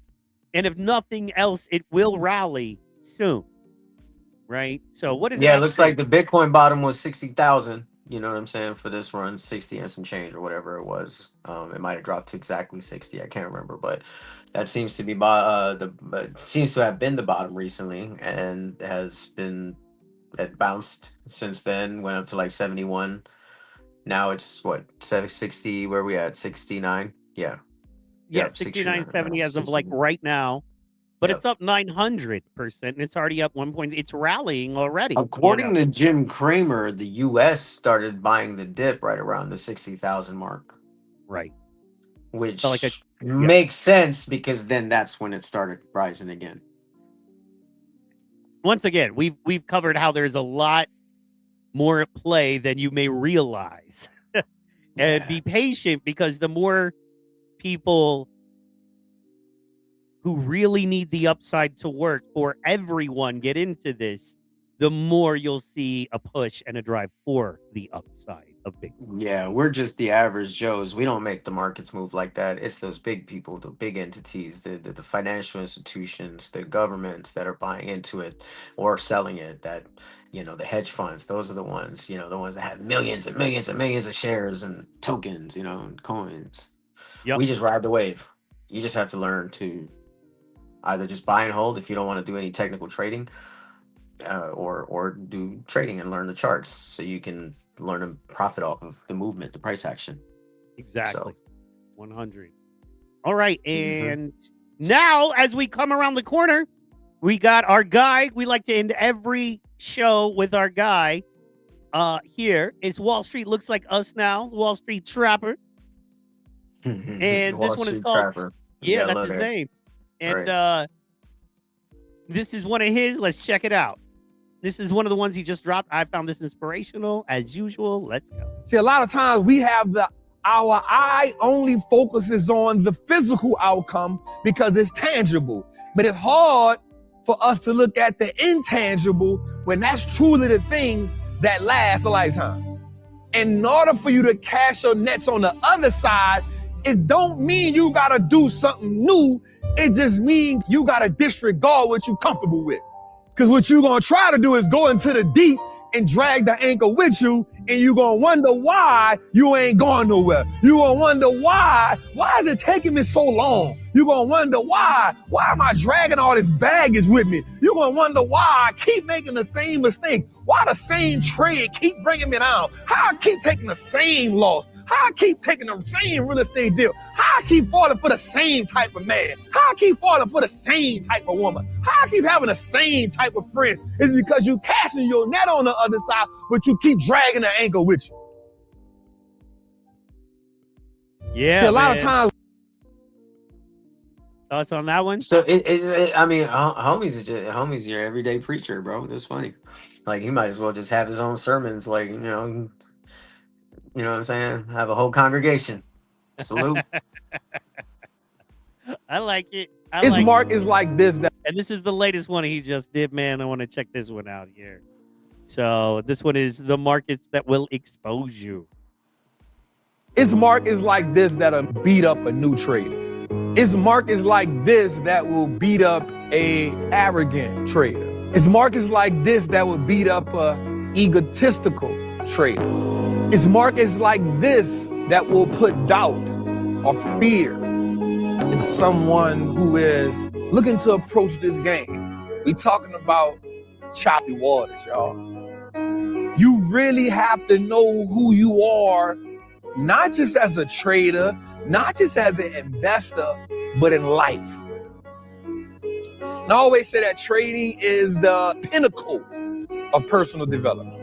And if nothing else, it will rally soon. Right? So what is it? Yeah, it looks like the Bitcoin bottom was 60,000. You know what I'm saying, for this run, 60 and some change or whatever it was. It might have dropped to exactly 60. I can't remember, but that seems to be seems to have been the bottom recently, and it bounced since then. Went up to like 71. Now it's what, 760? Where we at? 69. Yeah. Yeah, Yep, 69, 70 as of 69. like right now. But Yep. it's up 900%, and it's already up 1 point. It's rallying already. According to Jim Cramer, the U.S. started buying the dip right around the 60,000 mark. Right. Which So makes sense, because then that's when it started rising again. Once again, we've covered how there's a lot more at play than you may realize. And be patient, because the more people who really need the upside to work for everyone get into this, the more you'll see a push and a drive for the upside of Bitcoin. Yeah, we're just the average Joes. We don't make the markets move like that. It's those big people, the big entities, the financial institutions, the governments that are buying into it or selling it, that, the hedge funds. Those are the ones, the ones that have millions and millions and millions of shares and tokens, and coins. Yep. We just ride the wave. You just have to learn to either just buy and hold if you don't want to do any technical trading, or do trading and learn the charts so you can learn to profit off of the movement, the price action. Exactly. So. 100. All right. And now, as we come around the corner, we got our guy. We like to end every show with our guy. Here is Wall Street Looks Like Us Now, Wall Street Trapper. And this one is called Trapper. Yeah, that's his name. And This is one of his. Let's check it out. This is one of the ones he just dropped. I found this inspirational as usual. Let's go. See, a lot of times we have our eye only focuses on the physical outcome because it's tangible. But it's hard for us to look at the intangible when that's truly the thing that lasts a lifetime. In order for you to cast your nets on the other side, it don't mean you gotta do something new. It just means you gotta disregard what you're comfortable with. Because what you're gonna try to do is go into the deep and drag the anchor with you, and you're gonna wonder why you ain't going nowhere. You're gonna wonder why is it taking me so long? You're gonna wonder why am I dragging all this baggage with me? You're gonna wonder why I keep making the same mistake. Why the same trade keep bringing me down? How I keep taking the same loss? How I keep taking the same real estate deal? How I keep falling for the same type of man? How I keep falling for the same type of woman? How I keep having the same type of friend? It's because you casting your net on the other side, but you keep dragging the anchor with you. Yeah. See, a lot of times. Thoughts on that one? So I mean, homie's your everyday preacher, bro. That's funny. Like he might as well just have his own sermons, like you know what I'm saying? Have a whole congregation. Salute. I like it. His mark is like this. And this is the latest one he just did, man. I want to check this one out here. So this one is the markets that will expose you. His mark is like this that'll beat up a new trader. His mark is like this that will beat up a arrogant trader. His mark is like this that will beat up a egotistical trader. His mark is like this that will put doubt or fear in someone who is looking to approach this game. We talking about choppy waters, y'all. You really have to know who you are, not just as a trader, not just as an investor, but in life. And I always say that trading is the pinnacle of personal development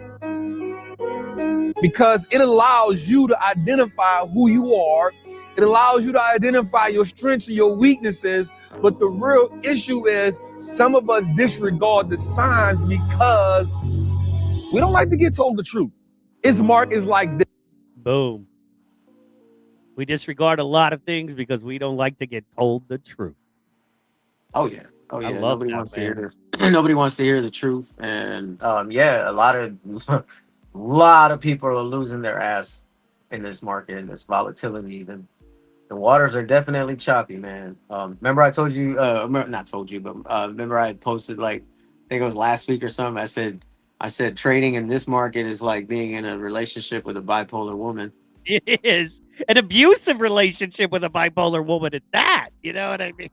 because it allows you to identify who you are. It allows you to identify your strengths and your weaknesses. But the real issue is some of us disregard the signs because we don't like to get told the truth. His mark is like this. Boom. We disregard a lot of things because we don't like to get told the truth. Oh yeah. Oh yeah. I love Nobody that, wants to man. hear. Nobody wants to hear the truth, and yeah, a lot of people are losing their ass in this market, in this volatility. The waters are definitely choppy, man. Remember I told you, not told you, but remember I posted like, I think it was last week or something. I said trading in this market is like being in a relationship with a bipolar woman. It is an abusive relationship with a bipolar woman at that. You know what I mean?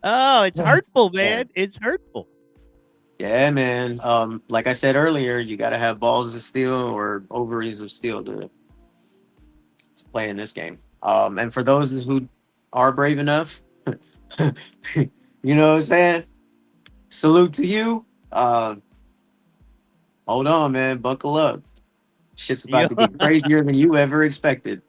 Oh, it's hurtful, man. It's hurtful. Yeah, man. Like I said earlier, you got to have balls of steel or ovaries of steel to play in this game. And for those who are brave enough, you know what I'm saying? Salute to you. Hold on, man. Buckle up. Shit's about to get crazier than you ever expected.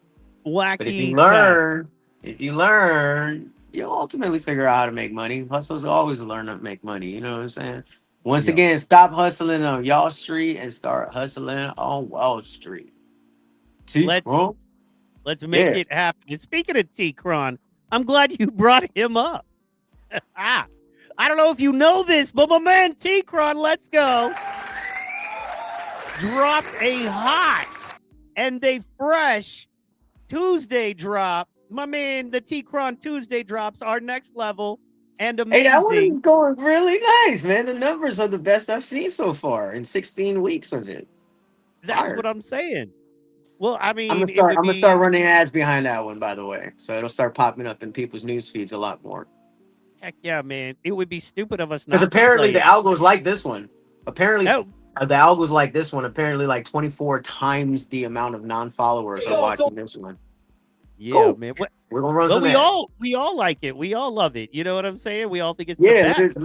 Wacky. But if you learn, you'll ultimately figure out how to make money. Hustles always learn to make money. You know what I'm saying? Once again, stop hustling on y'all street and start hustling on Wall Street. T-Qron. Let's make it happen. And speaking of T-Qron, I'm glad you brought him up. I don't know if you know this, but my man T-Qron, let's go, dropped a hot and a fresh Tuesday drop. My man, the T-Qron Tuesday drops are next level and amazing. Hey, that one is going really nice, man. The numbers are the best I've seen so far in 16 weeks of it. That's what I'm saying. Well, I mean, I'm gonna start running ads behind that one, by the way, so it'll start popping up in people's news feeds a lot more. Heck yeah, man! It would be stupid of us not. Because apparently the algo's like this one. Apparently, the algo's like this one. Apparently, like 24 times the amount of non-followers are watching this one. Yeah, cool. man. We're gonna run but some ads. We all like it. We all love it. You know what I'm saying? We all think it's the best.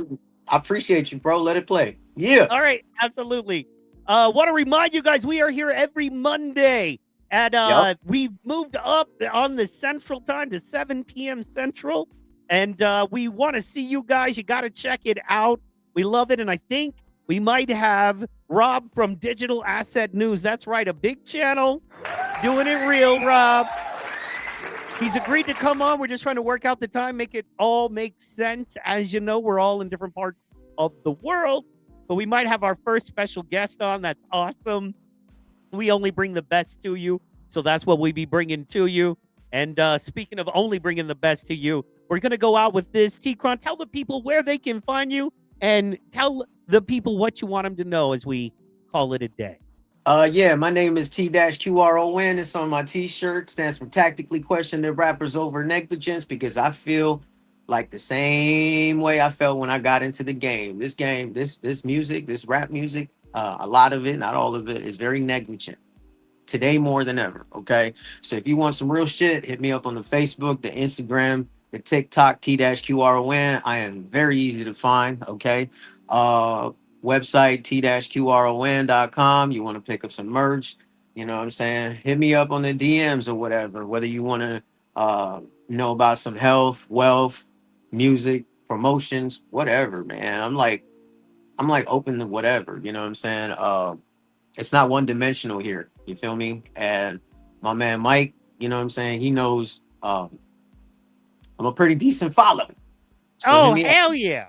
I appreciate you, bro. Let it play. Yeah. All right, absolutely. Want to remind you guys, we are here every Monday. And we've moved up on the Central time to 7 p.m. Central. And we want to see you guys. You got to check it out. We love it. And I think we might have Rob from Digital Asset News. That's right, a big channel. Doing it real, Rob. He's agreed to come on. We're just trying to work out the time, make it all make sense. As you know, we're all in different parts of the world, but we might have our first special guest on. That's awesome. We only bring the best to you, so that's what we be bringing to you. And speaking of only bringing the best to you, we're going to go out with this. T-Qron, tell the people where they can find you and tell the people what you want them to know as we call it a day. Yeah, my name is T-Qron. It's on my t-shirt. Stands for Tactically Questioning Rappers Over Negligence, because I feel like the same way I felt when I got into the game. This music, this rap music, a lot of it, not all of it, is very negligent. Today more than ever, okay? So if you want some real shit, hit me up on the Facebook, the Instagram, the TikTok, T-Qron. I am very easy to find, okay? Website, T-Qron.com. You want to pick up some merch, you know what I'm saying? Hit me up on the DMs or whatever, whether you want to know about some health, wealth, music, promotions, whatever, man. I'm like open to whatever, you know what I'm saying? It's not one dimensional here, you feel me? And my man Mike, you know what I'm saying, he knows I'm a pretty decent follow. So hell yeah.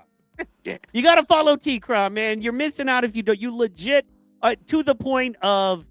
Yeah. You got to follow T-Qron, man. You're missing out if you don't. You legit, to the point of,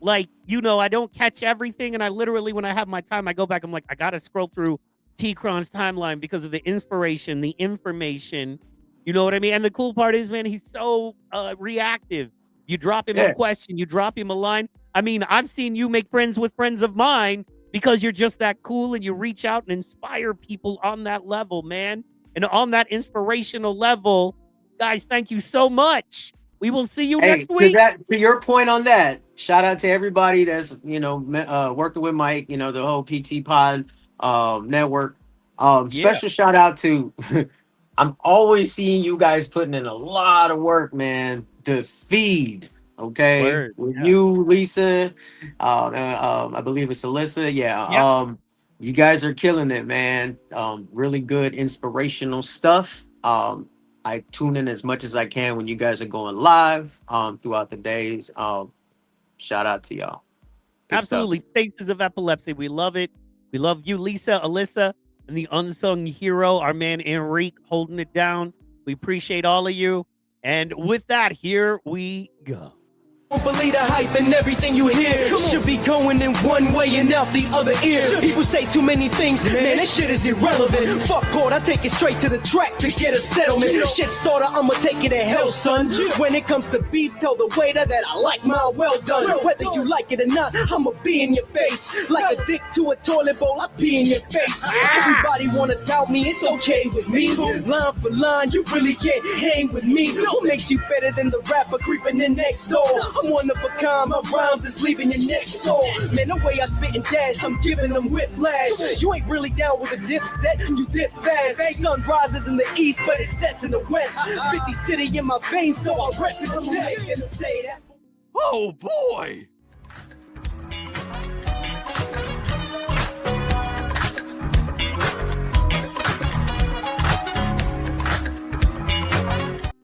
like, you know, I don't catch everything, and I literally, when I have my time, I go back, I'm like, I got to scroll through T-Qron's timeline because of the inspiration, the information, you know what I mean? And the cool part is, man, he's so reactive. You drop him a question, you drop him a line. I mean, I've seen you make friends with friends of mine because you're just that cool, and you reach out and inspire people on that level, man. And on that inspirational level, guys, thank you so much. We will see you next week. To your point on that, shout out to everybody that's, you know, working with Mike, you know, the whole PT Pod network. Special shout out to, I'm always seeing you guys putting in a lot of work, man. The feed, okay? Word, with you, Lisa, I believe it's Alyssa. Yeah. You guys are killing it, man. Really good inspirational stuff. I tune in as much as I can when you guys are going live throughout the days. Shout out to y'all. Good Absolutely. stuff. Faces of Epilepsy. We love it. We love you, Lisa, Alyssa, and the unsung hero, our man Enrique, holding it down. We appreciate all of you. And with that, here we go. Don't believe the hype and everything you hear should be going in one way and out the other ear. People say too many things, man, that shit is irrelevant. Fuck court, I take it straight to the track to get a settlement. Shit starter, I'ma take it to hell, son. When it comes to beef, tell the waiter that I like mine well done. Whether you like it or not, I'ma be in your face. Like a dick to a toilet bowl, I pee in your face. Everybody wanna doubt me, it's okay with me. Line for line, you really can't hang with me. What makes you better than the rapper creeping in next door? I'm one of a kind, my rhymes is leaving your neck sore. Man, the way I spit and dash, I'm giving them whiplash. You ain't really down with a dip set, you dip fast. Sun rises in the east, but it sets in the west. 50 city in my veins, so I rep it. I'm say that. Oh boy!